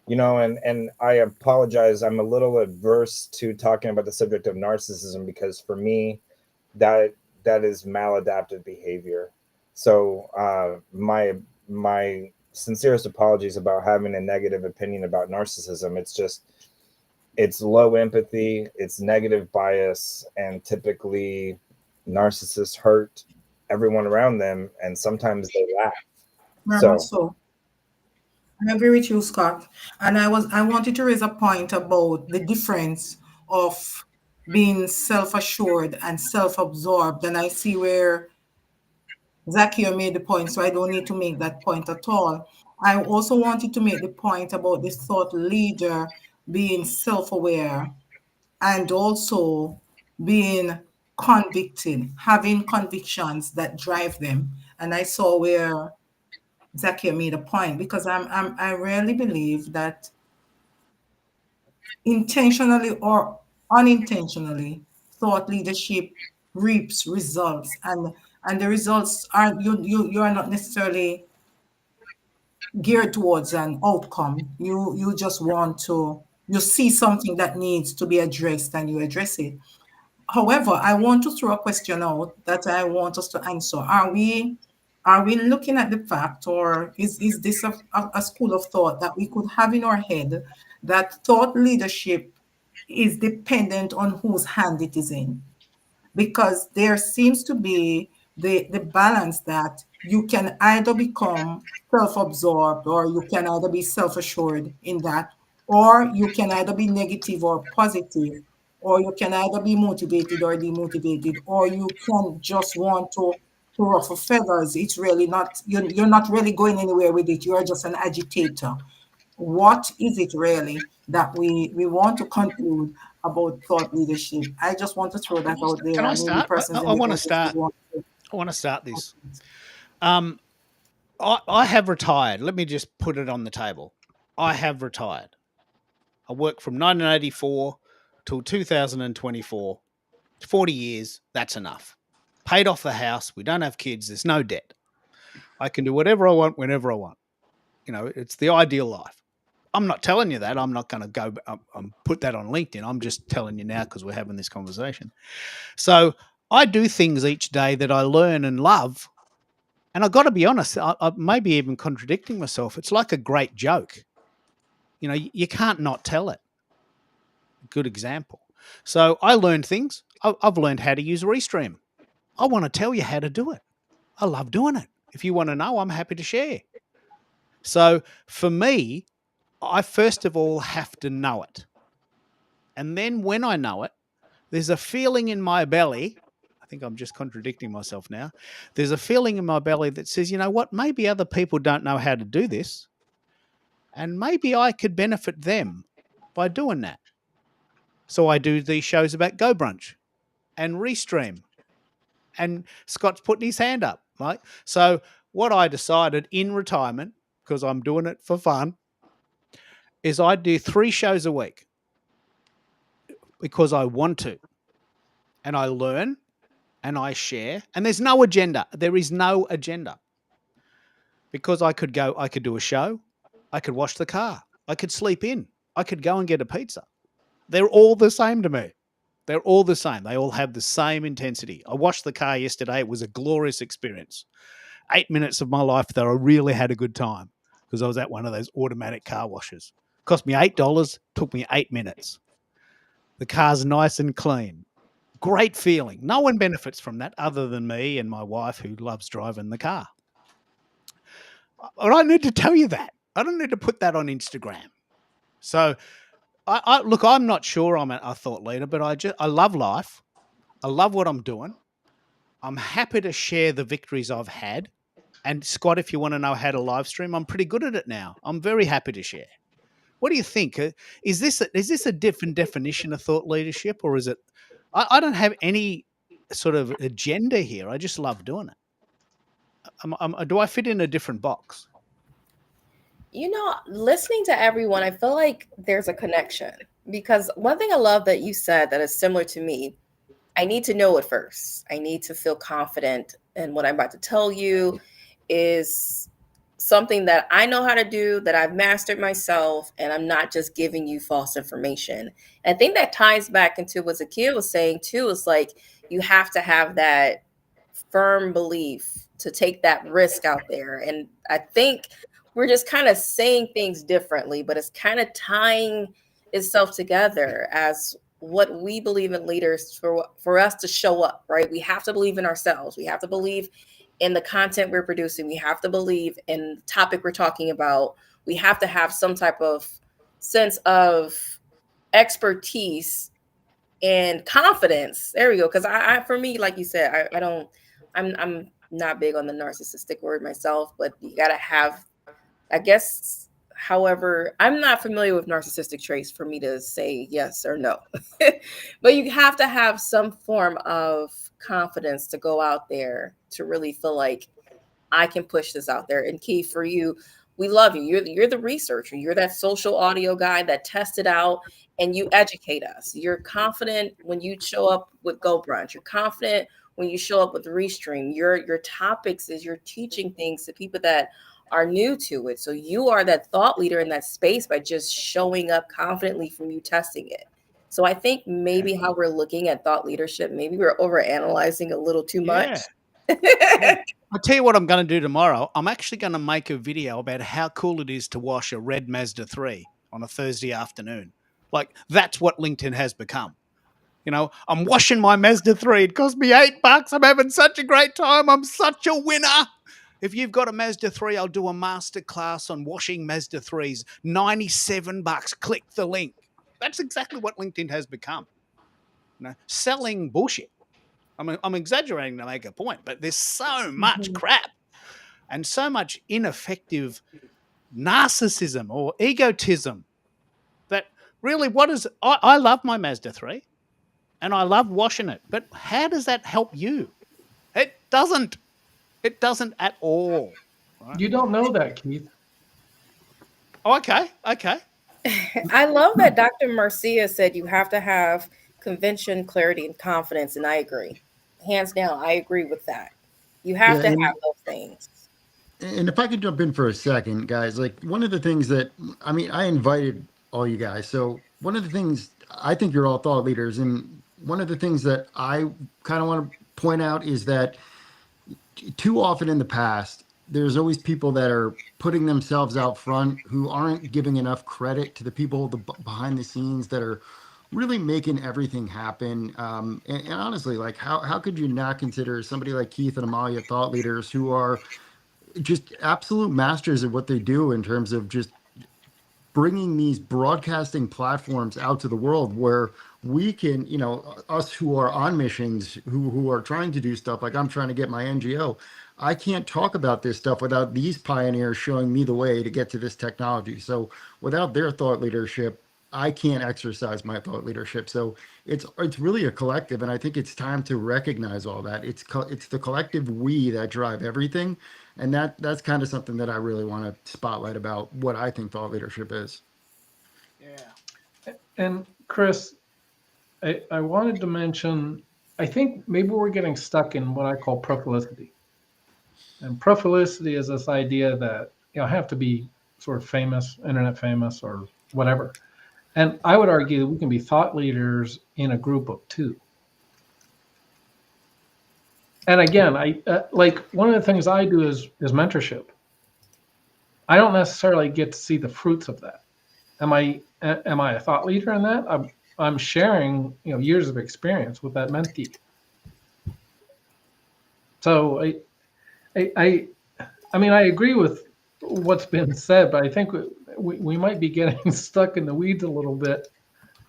And I apologize. I'm a little adverse to talking about the subject of narcissism, because for me, that is maladaptive behavior. So my sincerest apologies about having a negative opinion about narcissism. It's low empathy, it's negative bias, and typically narcissists hurt everyone around them, and sometimes they laugh. So I agree with you, Scott. And I wanted to raise a point about the difference of being self-assured and self-absorbed. And I see where Zakia made the point, so I don't need to make that point at all. I also wanted to make the point about this thought leader being self-aware and also being convicted, having convictions that drive them. And I saw where Zakia made a point, because I really believe that intentionally or unintentionally, thought leadership reaps results, and the results are you are not necessarily geared towards an outcome. You just want to, you see something that needs to be addressed and you address it. However, I want to throw a question out that I want us to answer. Are we looking at the fact, or is this a school of thought that we could have in our head, that thought leadership is dependent on whose hand it is in? Because there seems to be the balance that you can either become self-absorbed, or you can either be self-assured in that, or you can either be negative or positive, or you can either be motivated or demotivated, or you can just want to ruffle feathers. It's really not, you're not really going anywhere with it. You're just an agitator. What is it really that we want to conclude about thought leadership? I just want to throw that out there, Can I and maybe start? persons in I the want to audience would start. want to. I want to start this. I have retired. Let me just put it on the table. I have retired. I worked from 1984 till 2024. 40 years. That's enough. Paid off the house. We don't have kids. There's no debt. I can do whatever I want whenever I want. It's the ideal life. I'm not telling you that. I'm not going to go put that on LinkedIn. I'm just telling you now because we're having this conversation. So I do things each day that I learn and love. And I've got to be honest, I maybe even contradicting myself. It's like a great joke. You can't not tell it. Good example. So I learned things. I've learned how to use Restream. I want to tell you how to do it. I love doing it. If you want to know, I'm happy to share. So for me, I first of all have to know it. And then when I know it, there's a feeling in my belly. I think I'm just contradicting myself now. There's a feeling in my belly that says, you know what, maybe other people don't know how to do this. And maybe I could benefit them by doing that. So I do these shows about Go Brunch and Restream. And Scott's putting his hand up, right? So what I decided in retirement, because I'm doing it for fun, is I do 3 shows a week because I want to. And I learn and I share. And there's no agenda. There is no agenda. Because I could do a show. I could wash the car. I could sleep in. I could go and get a pizza. They're all the same to me. They're all the same. They all have the same intensity. I washed the car yesterday. It was a glorious experience. 8 minutes of my life that I really had a good time because I was at one of those automatic car washes. Cost me $8, took me 8 minutes. The car's nice and clean. Great feeling. No one benefits from that other than me and my wife who loves driving the car. I don't need to tell you that. I don't need to put that on Instagram. So look, I'm not sure I'm a thought leader, but I love life. I love what I'm doing. I'm happy to share the victories I've had. And Scott, if you want to know how to live stream, I'm pretty good at it now. I'm very happy to share. What do you think? Is this a different definition of thought leadership, or is it? I don't have any sort of agenda here. I just love doing it. Do I fit in a different box? Listening to everyone, I feel like there's a connection, because one thing I love that you said that is similar to me, I need to know it first. I need to feel confident in what I'm about to tell you is something that I know how to do, that I've mastered myself, and I'm not just giving you false information. And I think that ties back into what Zakia was saying too. It's like you have to have that firm belief to take that risk out there. And I think we're just kind of saying things differently, but it's kind of tying itself together as what we believe in leaders for us to show up, right? We have to believe in ourselves. We have to believe in the content we're producing. We have to believe in the topic we're talking about. We have to have some type of sense of expertise and confidence. There we go. Because for me, like you said, I'm not big on the narcissistic word myself, but you gotta have, I guess, However, I'm not familiar with narcissistic traits for me to say yes or no. But you have to have some form of confidence to go out there to really feel like I can push this out there. And Key, for you, we love you. You're the researcher. You're that social audio guy that tests it out and you educate us. You're confident when you show up with Go Brunch. You're confident when you show up with Restream. Your topics is you're teaching things to people that are new to it. So you are that thought leader in that space by just showing up confidently from you testing it. So I think maybe how we're looking at thought leadership, maybe we're overanalyzing a little too much. Yeah. I'll tell you what I'm going to do tomorrow. I'm actually going to make a video about how cool it is to wash a red Mazda 3 on a Thursday afternoon. Like, that's what LinkedIn has become. You know, I'm washing my Mazda 3. It cost me $8. I'm having such a great time. I'm such a winner. If you've got a Mazda 3, I'll do a master class on washing Mazda 3s. $97. Click the link. That's exactly what LinkedIn has become. You know, selling bullshit. I'm exaggerating to make a point, but there's so much crap and so much ineffective narcissism or egotism that really I love my Mazda 3 and I love washing it, but how does that help you? It doesn't. It doesn't at all. Right? You don't know that, Keith. Oh, okay. I love that Dr. Marcia said you have to have conviction, clarity, and confidence, and I agree. Hands down, I agree with that. You have to have those things. And if I could jump in for a second, guys, like one of the things that, I mean, I invited all you guys. So one of the things, I think you're all thought leaders. And one of the things that I kind of want to point out is that too often in the past, there's always people that are putting themselves out front who aren't giving enough credit to the people behind the scenes that are really making everything happen. And honestly, like how could you not consider somebody like Keith and Amalia thought leaders who are just absolute masters at what they do in terms of just bringing these broadcasting platforms out to the world where we can, you know, us who are on missions, who are trying to do stuff like I'm trying to get my NGO. I can't talk about this stuff without these pioneers showing me the way to get to this technology. So without their thought leadership, I can't exercise my thought leadership. So it's really a collective, and I think it's time to recognize all that. It's the collective we that drive everything, and that's kind of something that I really want to spotlight about what I think thought leadership is. Yeah. And Chris, I wanted to mention, I think maybe we're getting stuck in what I call profilicity. And profilicity is this idea that, you know, I have to be sort of famous, internet famous or whatever. And I would argue that we can be thought leaders in a group of two. And again, I like one of the things I do is mentorship. I don't necessarily get to see the fruits of that. Am I a thought leader in that? I'm sharing, you know, years of experience with that mentee. So I mean, I agree with what's been said, but I think we might be getting stuck in the weeds a little bit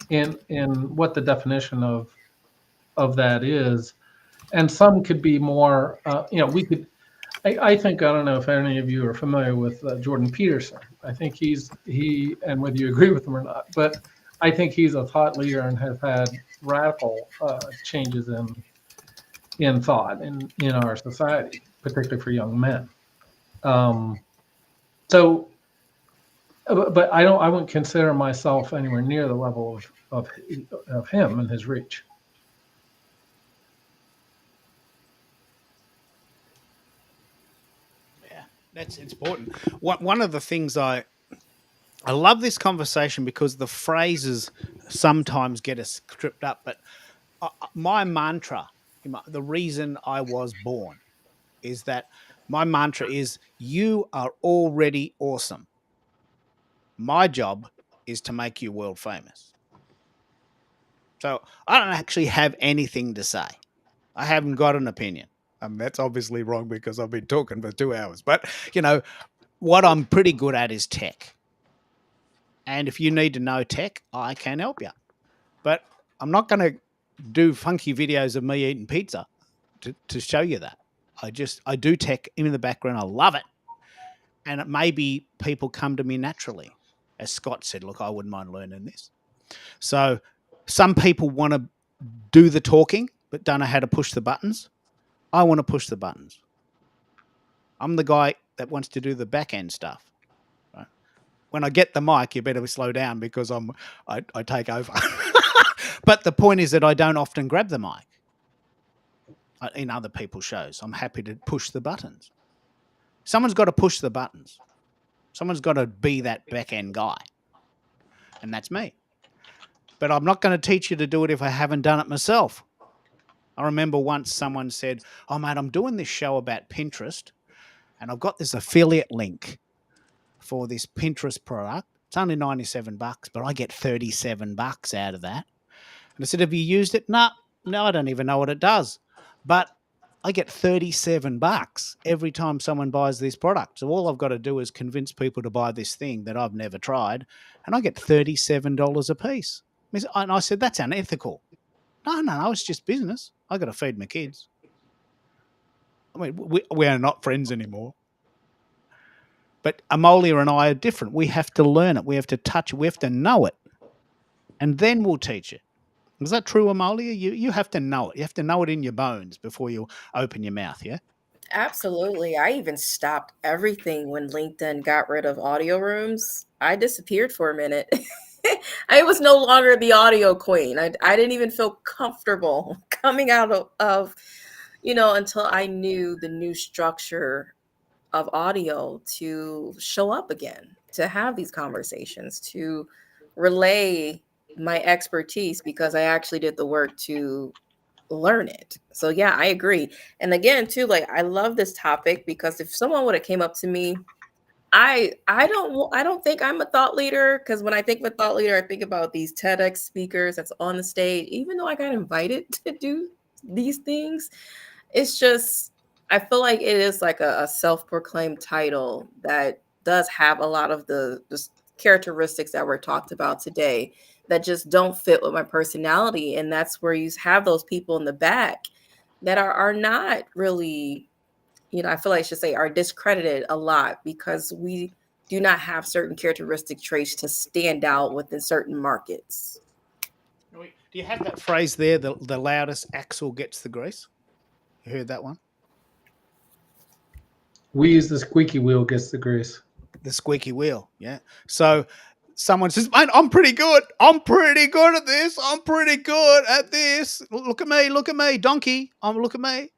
in what the definition of that is. And some could be more, you know, we could, I think, I don't know if any of you are familiar with Jordan Peterson. I think and whether you agree with him or not, but I think he's a thought leader and has had radical changes in thought in our society, particularly for young men. So, but I wouldn't consider myself anywhere near the level of him and his reach. Yeah, that's important. One of the things I love this conversation because the phrases sometimes get us tripped up, but my mantra, the reason I was born, is that my mantra is you are already awesome. My job is to make you world famous. So I don't actually have anything to say. I haven't got an opinion. That's obviously wrong because I've been talking for 2 hours. But, you know, what I'm pretty good at is tech. And if you need to know tech, I can help you. But I'm not going to do funky videos of me eating pizza to show you that. I do tech in the background. I love it. And maybe people come to me naturally. As Scott said, look, I wouldn't mind learning this. So some people want to do the talking, but don't know how to push the buttons. I want to push the buttons. I'm the guy that wants to do the back end stuff. Right? When I get the mic, you better slow down because I take over. But the point is that I don't often grab the mic in other people's shows. I'm happy to push the buttons. Someone's got to push the buttons. Someone's got to be that back end guy. And that's me. But I'm not going to teach you to do it if I haven't done it myself. I remember once someone said, oh, mate, I'm doing this show about Pinterest and I've got this affiliate link for this Pinterest product. It's only $97, but I get $37 out of that. And I said, have you used it? No, I don't even know what it does. But I get $37 every time someone buys this product. So all I've got to do is convince people to buy this thing that I've never tried, and I get $37 a piece. And I said, that's unethical. No, it's just business. I got to feed my kids. I mean, we are not friends anymore. But Amolia and I are different. We have to learn it. We have to touch it. We have to know it. And then we'll teach it. Is that true, Amolia? You have to know it. You have to know it in your bones before you open your mouth, yeah? Absolutely. I even stopped everything when LinkedIn got rid of audio rooms. I disappeared for a minute. I was no longer the audio queen. I didn't even feel comfortable coming out of until I knew the new structure of audio to show up again, to have these conversations, to relay my expertise because I actually did the work to learn it. So yeah, I agree. And again, too, like I love this topic because if someone would have came up to me, I don't think I'm a thought leader, because when I think of a thought leader, I think about these TEDx speakers that's on the stage. Even though I got invited to do these things, it's just I feel like it is like a self-proclaimed title that does have a lot of the characteristics that were talked about today that just don't fit with my personality. And that's where you have those people in the back that are not really, I feel like I should say are discredited a lot because we do not have certain characteristic traits to stand out within certain markets. Do you have that phrase there, the loudest axle gets the grease? You heard that one? We use the squeaky wheel gets the grease. The squeaky wheel, yeah. So someone says, mate, I'm pretty good. I'm pretty good at this. I'm pretty good at this. Look at me, donkey. Look at me.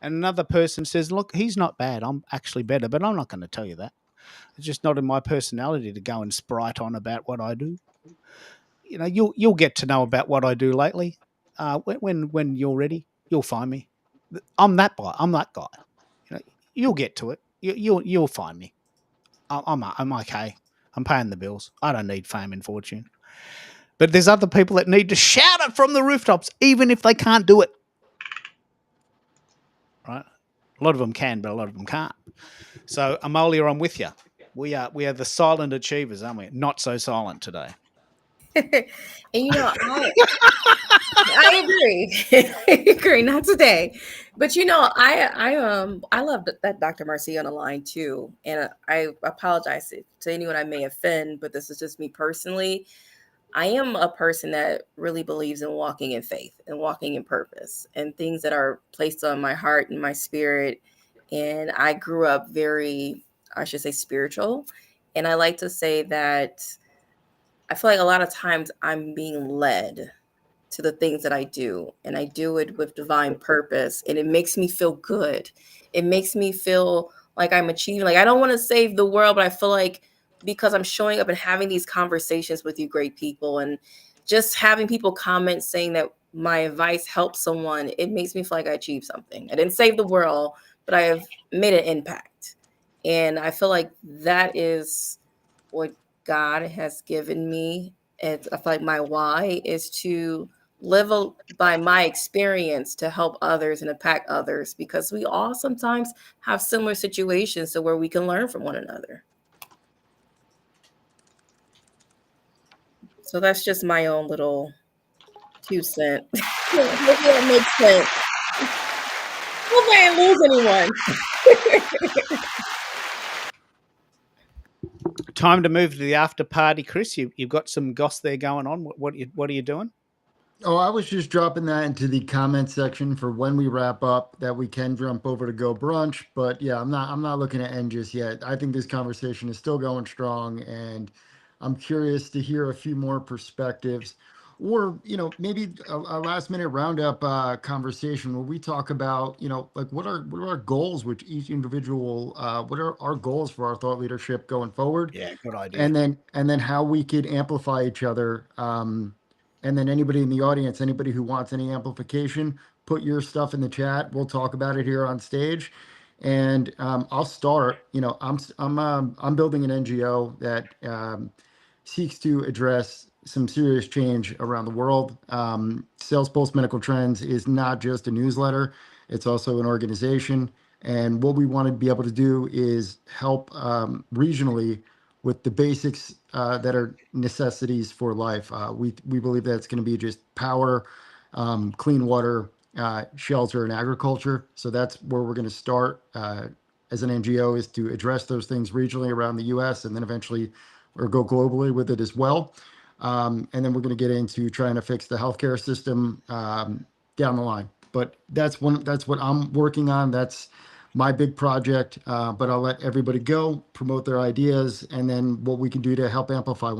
And another person says, look, he's not bad. I'm actually better, but I'm not going to tell you that. It's just not in my personality to go and sprite on about what I do. You'll get to know about what I do lately. When you're ready, you'll find me. I'm that guy. You'll get to it. You'll find me. I'm okay. I'm paying the bills. I don't need fame and fortune. But there's other people that need to shout it from the rooftops, even if they can't do it. Right? A lot of them can, but a lot of them can't. So, Amolia, I'm with you. We are the silent achievers, aren't we? Not so silent today. And I agree. I agree. Not today, but I love that Dr. Marcia on the line too. And I apologize to anyone I may offend, but this is just me personally. I am a person that really believes in walking in faith and walking in purpose and things that are placed on my heart and my spirit. And I grew up very, I should say, spiritual. And I like to say that I feel like a lot of times I'm being led to the things that I do, and I do it with divine purpose, and it makes me feel good. It makes me feel like I'm achieving. Like I don't want to save the world, but I feel like because I'm showing up and having these conversations with you great people and just having people comment saying that my advice helps someone, it makes me feel like I achieved something. I didn't save the world, but I have made an impact. And I feel like that is what God has given me. And I feel like my why is to live by my experience to help others and impact others, because we all sometimes have similar situations so where we can learn from one another. So that's just my own little 2 cents. Hopefully that makes sense. Hopefully I didn't lose anyone. time to move to the after party, Chris. You've got some goss there going on. What are you doing? Oh, I was just dropping that into the comment section for when we wrap up that we can jump over to go brunch. But yeah, I'm not looking to end just yet. I think this conversation is still going strong, and I'm curious to hear a few more perspectives, or maybe a last minute roundup conversation where we talk about like what are our goals with each individual. What are our goals for our thought leadership going forward? Yeah, good idea. And then how we could amplify each other. And then anybody in the audience, anybody who wants any amplification, put your stuff in the chat. We'll talk about it here on stage. And I'll start. I'm building an NGO that seeks to address some serious change around the world. Sales Pulse Medical Trends is not just a newsletter; it's also an organization. And what we want to be able to do is help regionally with the basics that are necessities for life. We believe that it's going to be just power, clean water, shelter, and agriculture. So that's where we're going to start as an NGO, is to address those things regionally around the U.S. and then eventually or go globally with it as well. And then we're going to get into trying to fix the healthcare system down the line. But that's what I'm working on. That's my big project, but I'll let everybody go, promote their ideas, and then what we can do to help amplify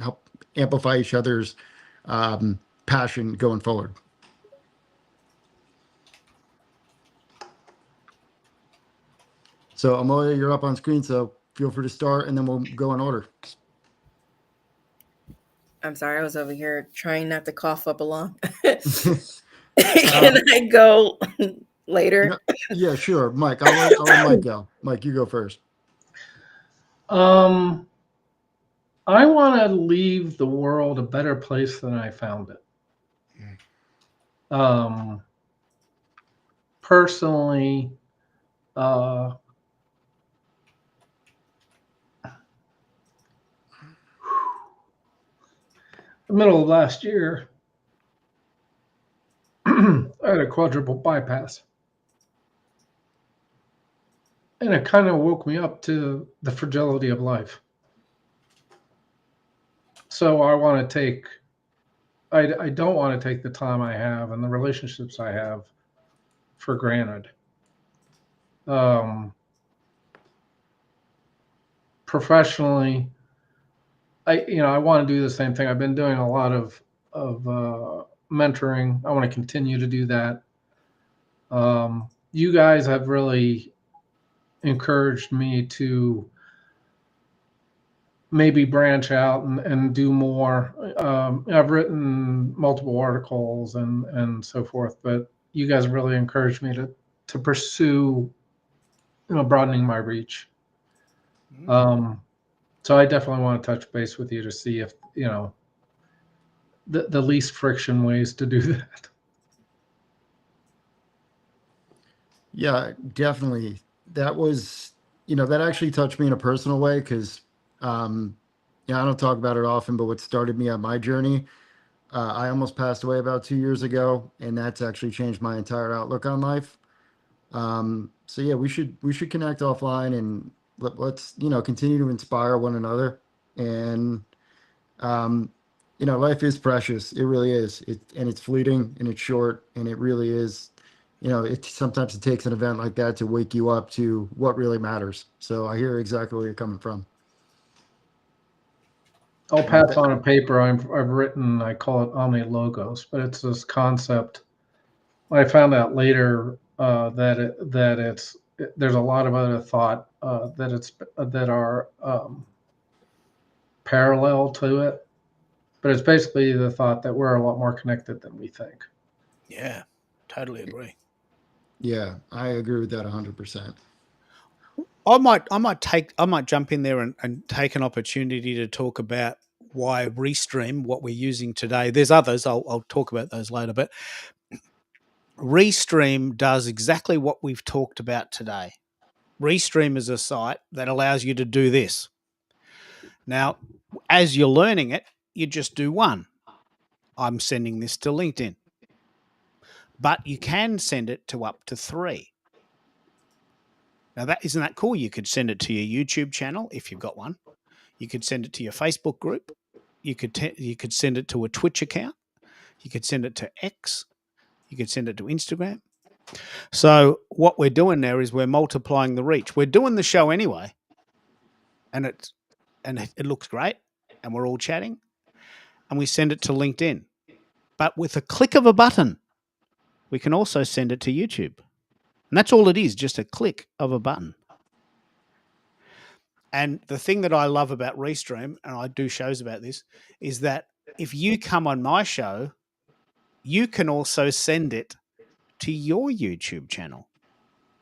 help amplify each other's passion going forward. So Amelia, you're up on screen, so feel free to start, and then we'll go in order. I'm sorry, I was over here trying not to cough up a lung. Can I go later? Yeah, sure. Mike, I'll let Mike go. Mike, you go first. I want to leave the world a better place than I found it. Personally, the middle of last year, I had a quadruple bypass. And it kind of woke me up to the fragility of life. So I want to take, I don't want to take the time I have and the relationships I have for granted. Professionally, I want to do the same thing. I've been doing a lot of mentoring. I want to continue to do that. You guys have really encouraged me to maybe branch out and do more. I've written multiple articles and so forth, but you guys really encouraged me to pursue, broadening my reach. So I definitely want to touch base with you to see if, the least friction ways to do that. Yeah, definitely. That was, that actually touched me in a personal way because, I don't talk about it often, but what started me on my journey, I almost passed away about 2 years ago, and that's actually changed my entire outlook on life. So yeah, we should connect offline and let's continue to inspire one another. And life is precious. It really is. And it's fleeting and it's short, and it really is. Sometimes it takes an event like that to wake you up to what really matters. So I hear exactly where you're coming from. I'll pass on a paper I've written. I call it Omni Logos, but it's this concept. I found out later that there's a lot of other thought that are parallel to it, but it's basically the thought that we're a lot more connected than we think. Yeah, totally agree. Yeah, I agree with that 100%. I might jump in there and take an opportunity to talk about why Restream, what we're using today. There's others. I'll talk about those later, but Restream does exactly what we've talked about today. Restream is a site that allows you to do this. Now, as you're learning it, you just do one. I'm sending this to LinkedIn. But you can send it to up to 3. Now, isn't that cool? You could send it to your YouTube channel if you've got one. You could send it to your Facebook group. You could send it to a Twitch account. You could send it to X. You could send it to Instagram. So what we're doing there is we're multiplying the reach. We're doing the show anyway, and it looks great, and we're all chatting, and we send it to LinkedIn. But with a click of a button, we can also send it to YouTube. And that's all it is, just a click of a button. And the thing that I love about Restream, and I do shows about this, is that if you come on my show, you can also send it to your YouTube channel,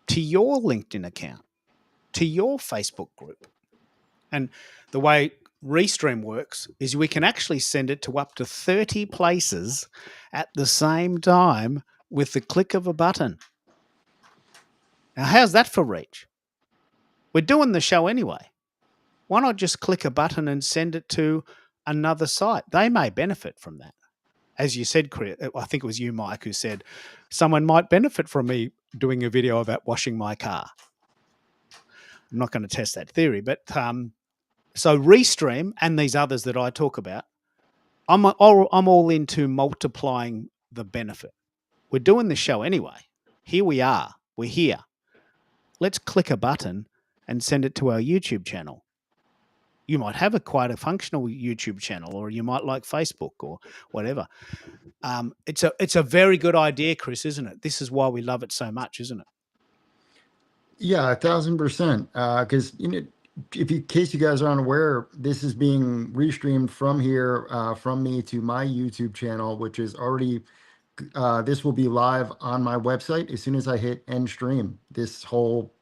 to your LinkedIn account, to your Facebook group. And the way Restream works is we can actually send it to up to 30 places at the same time with the click of a button. Now, how's that for reach? We're doing the show anyway. Why not just click a button and send it to another site? They may benefit from that. As you said, Chris, I think it was you, Mike, who said someone might benefit from me doing a video about washing my car. I'm not going to test that theory, but so Restream and these others that I talk about, I'm all into multiplying the benefit. We're doing the show anyway. Here we are. We're here. Let's click a button and send it to our YouTube channel. You might have quite a functional YouTube channel, or you might like Facebook or whatever. It's a very good idea, Chris, isn't it? This is why we love it so much, isn't it? Yeah, 1,000%. Because in case you guys aren't aware, this is being restreamed from here, from me to my YouTube channel, which is already. This will be live on my website as soon as I hit end stream. This whole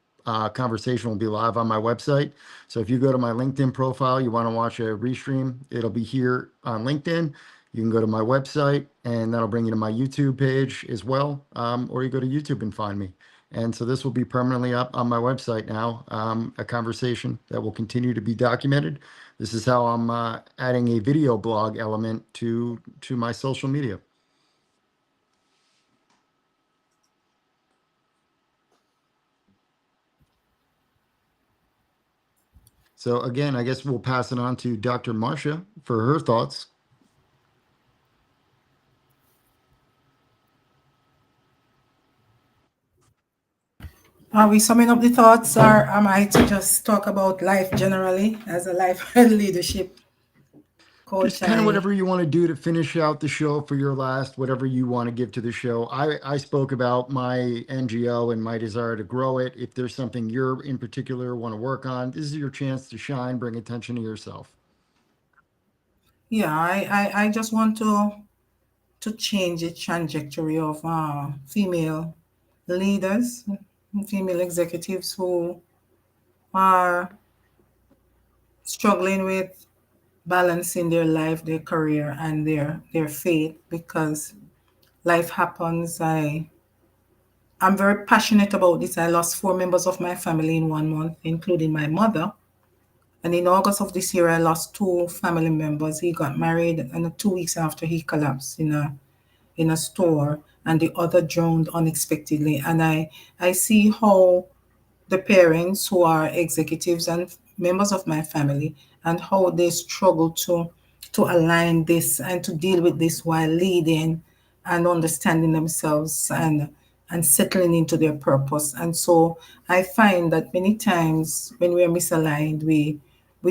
conversation will be live on my website. So if you go to my LinkedIn profile, you want to watch a restream, it'll be here on LinkedIn. You can go to my website, and that'll bring you to my YouTube page as well. Or you go to YouTube and find me. And so this will be permanently up on my website now, a conversation that will continue to be documented. This is how I'm adding a video blog element to my social media. So again, I guess we'll pass it on to Dr. Marcia for her thoughts. Are we summing up the thoughts, or am I to just talk about life generally as a life and leadership coach? Just kind of whatever you want to do to finish out the show for your last, whatever you want to give to the show. I spoke about my NGO and my desire to grow it. If there's something you're in particular want to work on, this is your chance to shine, bring attention to yourself. Yeah, I just want to change the trajectory of female leaders, female executives who are struggling with balancing their life, their career, and their faith, because life happens. I'm very passionate about this. I lost 4 members of my family in 1 month, including my mother. And in August of this year, I lost 2 family members. He got married, and 2 weeks after, he collapsed in a store, and the other drowned unexpectedly. And I see how the parents who are executives and members of my family, and how they struggle to align this and to deal with this while leading and understanding themselves and settling into their purpose. And so I find that many times when we are misaligned, we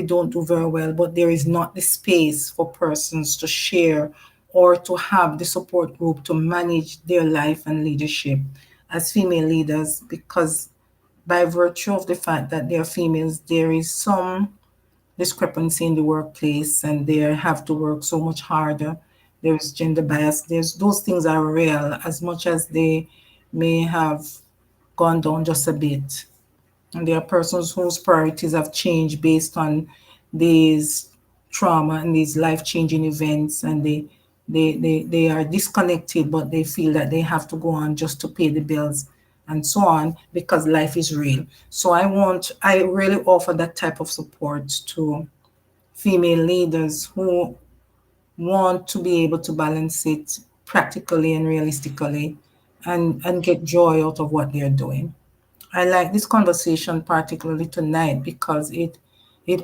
don't do very well, but there is not the space for persons to share or to have the support group to manage their life and leadership as female leaders, because by virtue of the fact that they are females, there is some discrepancy in the workplace, and they have to work so much harder. There's gender bias. There's those things are real, as much as they may have gone down just a bit. And there are persons whose priorities have changed based on these trauma and these life-changing events, and they are disconnected, but they feel that they have to go on just to pay the bills and so on, because life is real. So I really offer that type of support to female leaders who want to be able to balance it practically and realistically, and get joy out of what they're doing. I like this conversation particularly tonight because it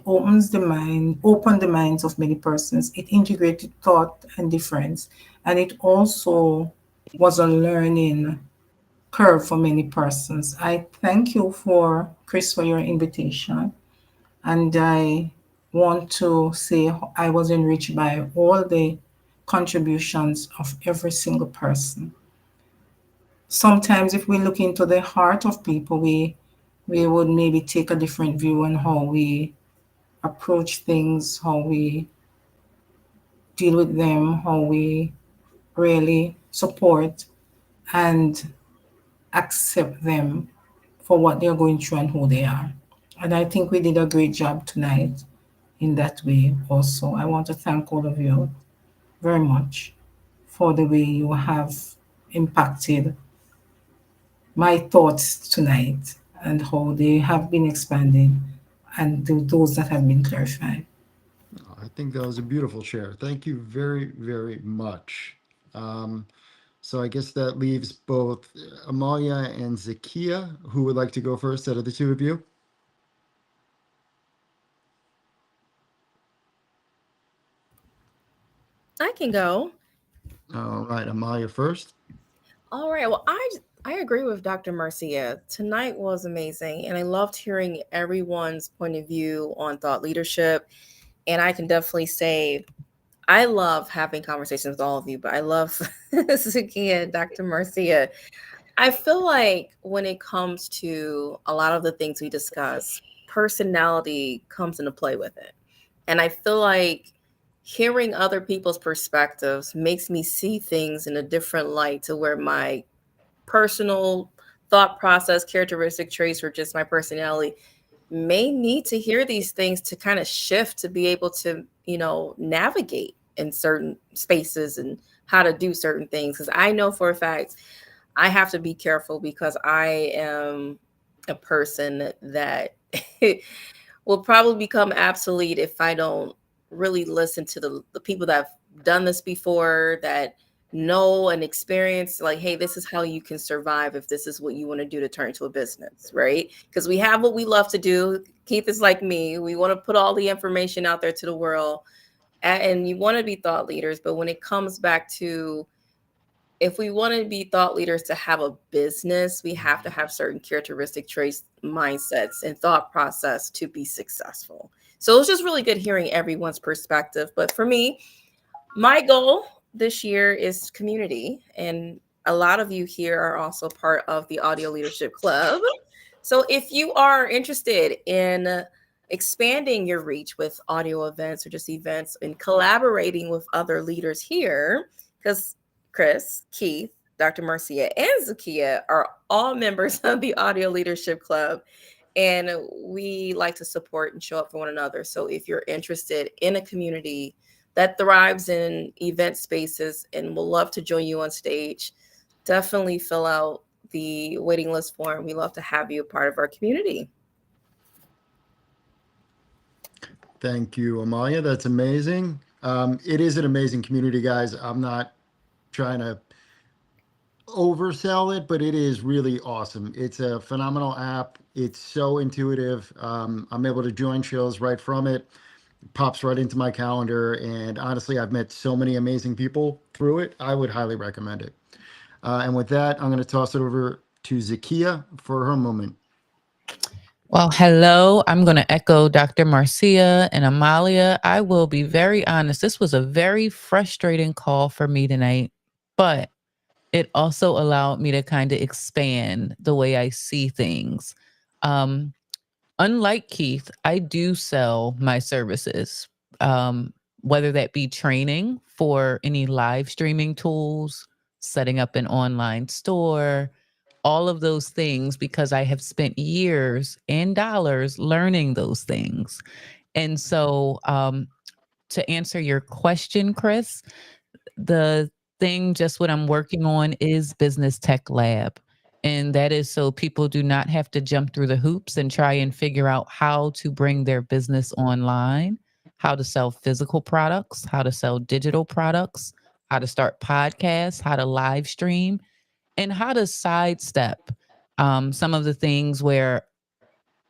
opened the minds of many persons. It integrated thought and difference, and it also was a learning curve for many persons. I thank you for Chris for your invitation, and I want to say I was enriched by all the contributions of every single person. Sometimes if we look into the heart of people, we would maybe take a different view on how we approach things, how we deal with them, how we really support and accept them for what they're going through and who they are. And I think we did a great job tonight in that way also. I want to thank all of you very much for the way you have impacted my thoughts tonight and how they have been expanded and those that have been clarified. I think that was a beautiful share. Thank you very, very much. Um, so I guess that leaves both Amalia and Zakia. Who would like to go first out of the two of you? I can go. All right, Amalia first. All right. Well, I agree with Dr. Marcia. Tonight was amazing, and I loved hearing everyone's point of view on thought leadership. And I can definitely say I love having conversations with all of you, but I love Zakia and Dr. Marcia. I feel like when it comes to a lot of the things we discuss, personality comes into play with it. And I feel like hearing other people's perspectives makes me see things in a different light to where my personal thought process, characteristic traits, or just my personality may need to hear these things to kind of shift to be able to, navigate in certain spaces and how to do certain things. Because I know for a fact I have to be careful because I am a person that will probably become obsolete if I don't really listen to the people that have done this before, that know and experience, like, hey, this is how you can survive if this is what you want to do to turn into a business, right? Because we have what we love to do. Keith is like me. We want to put all the information out there to the world, and you want to be thought leaders. But when it comes back to, if we want to be thought leaders to have a business, we have to have certain characteristic traits, mindsets, and thought process to be successful. So it was just really good hearing everyone's perspective. But for me, my goal this year is community. And a lot of you here are also part of the Audio Leadership Club. So if you are interested in expanding your reach with audio events or just events and collaborating with other leaders here, because Chris, Keith, Dr. Marcia, and Zakia are all members of the Audio Leadership Club. And we like to support and show up for one another. So if you're interested in a community that thrives in event spaces and will love to join you on stage, definitely fill out the waiting list form. We love to have you a part of our community. Thank you, Amalia. That's amazing. It is an amazing community, guys. I'm not trying to oversell it, but it is really awesome. It's a phenomenal app. It's so intuitive. I'm able to join shows right from it. Pops right into my calendar. And honestly, I've met so many amazing people through it. I would highly recommend it. And with that, I'm going to toss it over to Zakia for her moment. Well, hello. I'm going to echo Dr. Marcia and Amalia. I will be very honest. This was a very frustrating call for me tonight, but it also allowed me to kind of expand the way I see things. Unlike Keith, I do sell my services, whether that be training for any live streaming tools, setting up an online store, all of those things, because I have spent years and dollars learning those things. And so, to answer your question, Chris, the thing, just what I'm working on is Business Tech Lab. And that is so people do not have to jump through the hoops and try and figure out how to bring their business online, how to sell physical products, how to sell digital products, how to start podcasts, how to live stream, and how to sidestep Some of the things where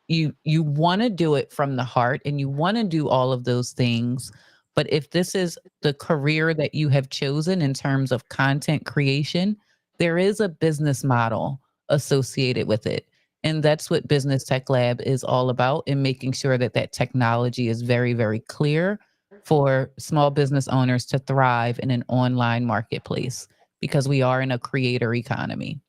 you want to do it from the heart and you want to do all of those things, but if this is the career that you have chosen in terms of content creation, there is a business model associated with it. And that's what Business Tech Lab is all about, in making sure that that technology is very, very clear for small business owners to thrive in an online marketplace, because we are in a creator economy.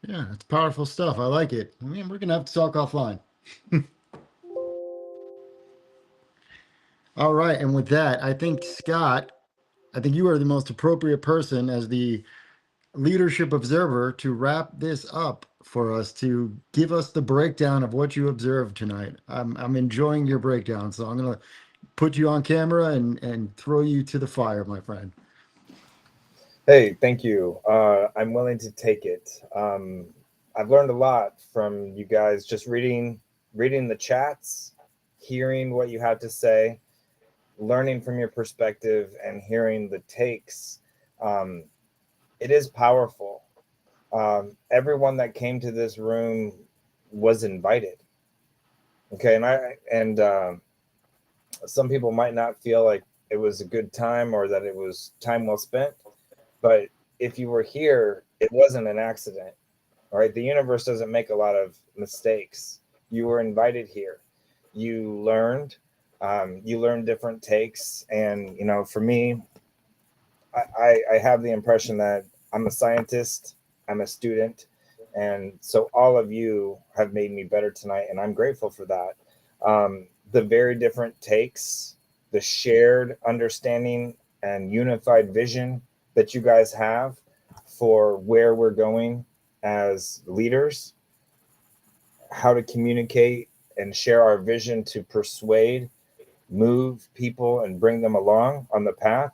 Yeah, it's powerful stuff. I like it. I mean, we're gonna have to talk offline. All right, and with that, I think Scott, I think you are the most appropriate person as the leadership observer to wrap this up for us, to give us the breakdown of what you observed tonight. I'm enjoying your breakdown, so I'm gonna put you on camera and throw you to the fire, my friend. Hey, thank you. I'm willing to take it. I've learned a lot from you guys, just reading the chats, hearing what you had to say, learning from your perspective, and hearing the takes. It is powerful. Everyone that came to this room was invited. Okay, and some people might not feel like it was a good time or that it was time well spent, but if you were here, it wasn't an accident. All right, the universe doesn't make a lot of mistakes. You were invited here. You learned. You learned different takes, and for me, I have the impression that I'm a scientist, I'm a student, and so all of you have made me better tonight, and I'm grateful for that. The very different takes, the shared understanding and unified vision that you guys have for where we're going as leaders, how to communicate and share our vision to persuade, move people, and bring them along on the path.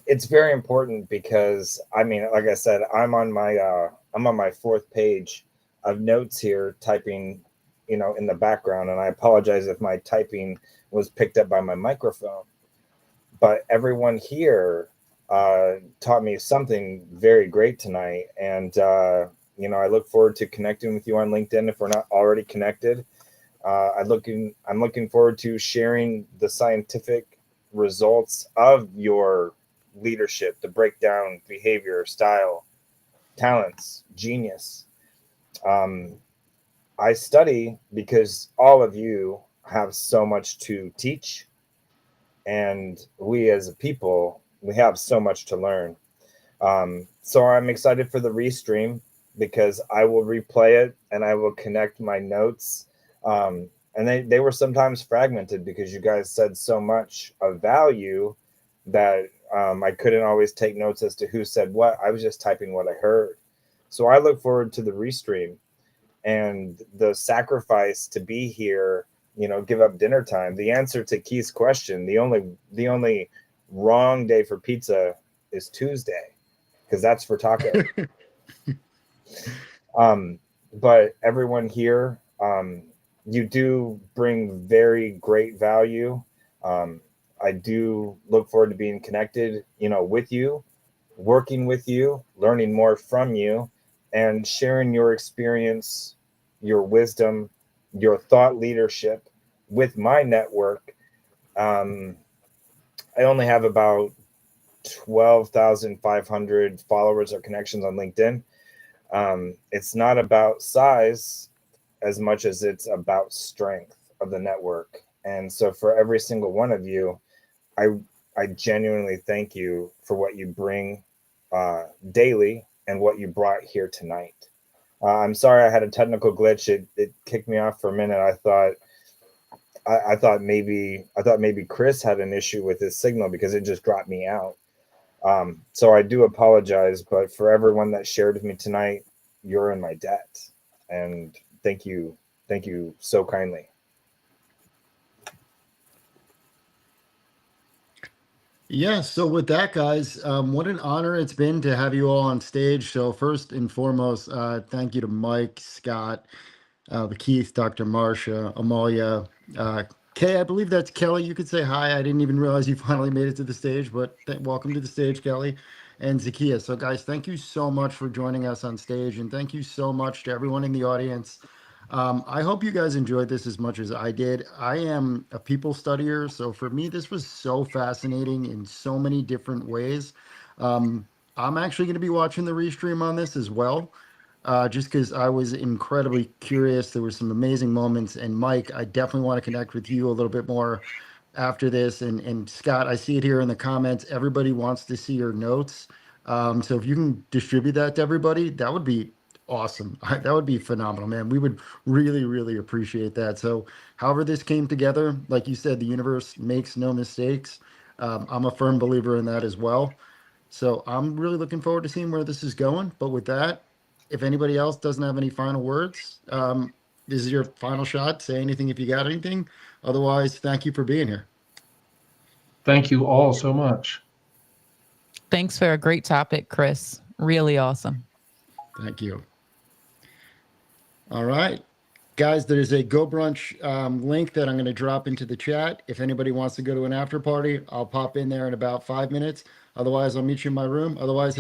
It's very important because, I mean, like I said, I'm on my fourth page of notes here, typing, in the background, and I apologize if my typing was picked up by my microphone. But everyone here taught me something very great tonight, and I look forward to connecting with you on LinkedIn if we're not already connected. I'm looking forward to sharing the scientific results of your leadership, the breakdown, behavior, style, talents, genius. I study because all of you have so much to teach, and we as a people, we have so much to learn. So I'm excited for the restream because I will replay it and I will connect my notes. And they were sometimes fragmented because you guys said so much of value that I couldn't always take notes as to who said what. I was just typing what I heard. So I look forward to the restream and the sacrifice to be here, give up dinner time. The answer to Keith's question, the only wrong day for pizza is Tuesday, because that's for taco. But everyone here, you do bring very great value. I do look forward to being connected, with you, working with you, learning more from you, and sharing your experience, your wisdom, your thought leadership with my network. I only have about 12,500 followers or connections on LinkedIn. It's not about size as much as it's about strength of the network. And so for every single one of you, I genuinely thank you for what you bring daily and what you brought here tonight. I'm sorry I had a technical glitch. It kicked me off for a minute. I thought maybe Chris had an issue with his signal because it just dropped me out. So I do apologize, but for everyone that shared with me tonight, you're in my debt. And thank you so kindly. Yeah, so with that, guys, what an honor it's been to have you all on stage. So first and foremost, thank you to Mike, Scott, Keith, Dr. Marcia, Amalia, Kay, I believe that's Kelly. You could say hi. I didn't even realize you finally made it to the stage, but welcome to the stage, Kelly. and Zakia. So guys, thank you so much for joining us on stage, and thank you so much to everyone in the audience. I hope you guys enjoyed this as much as I did. I am a people studier, so for me, this was so fascinating in so many different ways. I'm actually going to be watching the restream on this as well, just because I was incredibly curious. There were some amazing moments, and Mike, I definitely want to connect with you a little bit more after this. And Scott, I see it here in the comments. Everybody wants to see your notes. So if you can distribute that to everybody, that would be awesome. That would be phenomenal, man. We would really, really appreciate that. So however this came together, like you said, the universe makes no mistakes. I'm a firm believer in that as well. So I'm really looking forward to seeing where this is going. But with that, if anybody else doesn't have any final words, this is your final shot. Say anything if you got anything. Otherwise, thank you for being here. Thank you all so much. Thanks for a great topic, Chris. Really awesome. Thank you. All right. Guys, there's a Go Brunch link that I'm going to drop into the chat. If anybody wants to go to an after party, I'll pop in there in about 5 minutes. Otherwise, I'll meet you in my room. Otherwise, have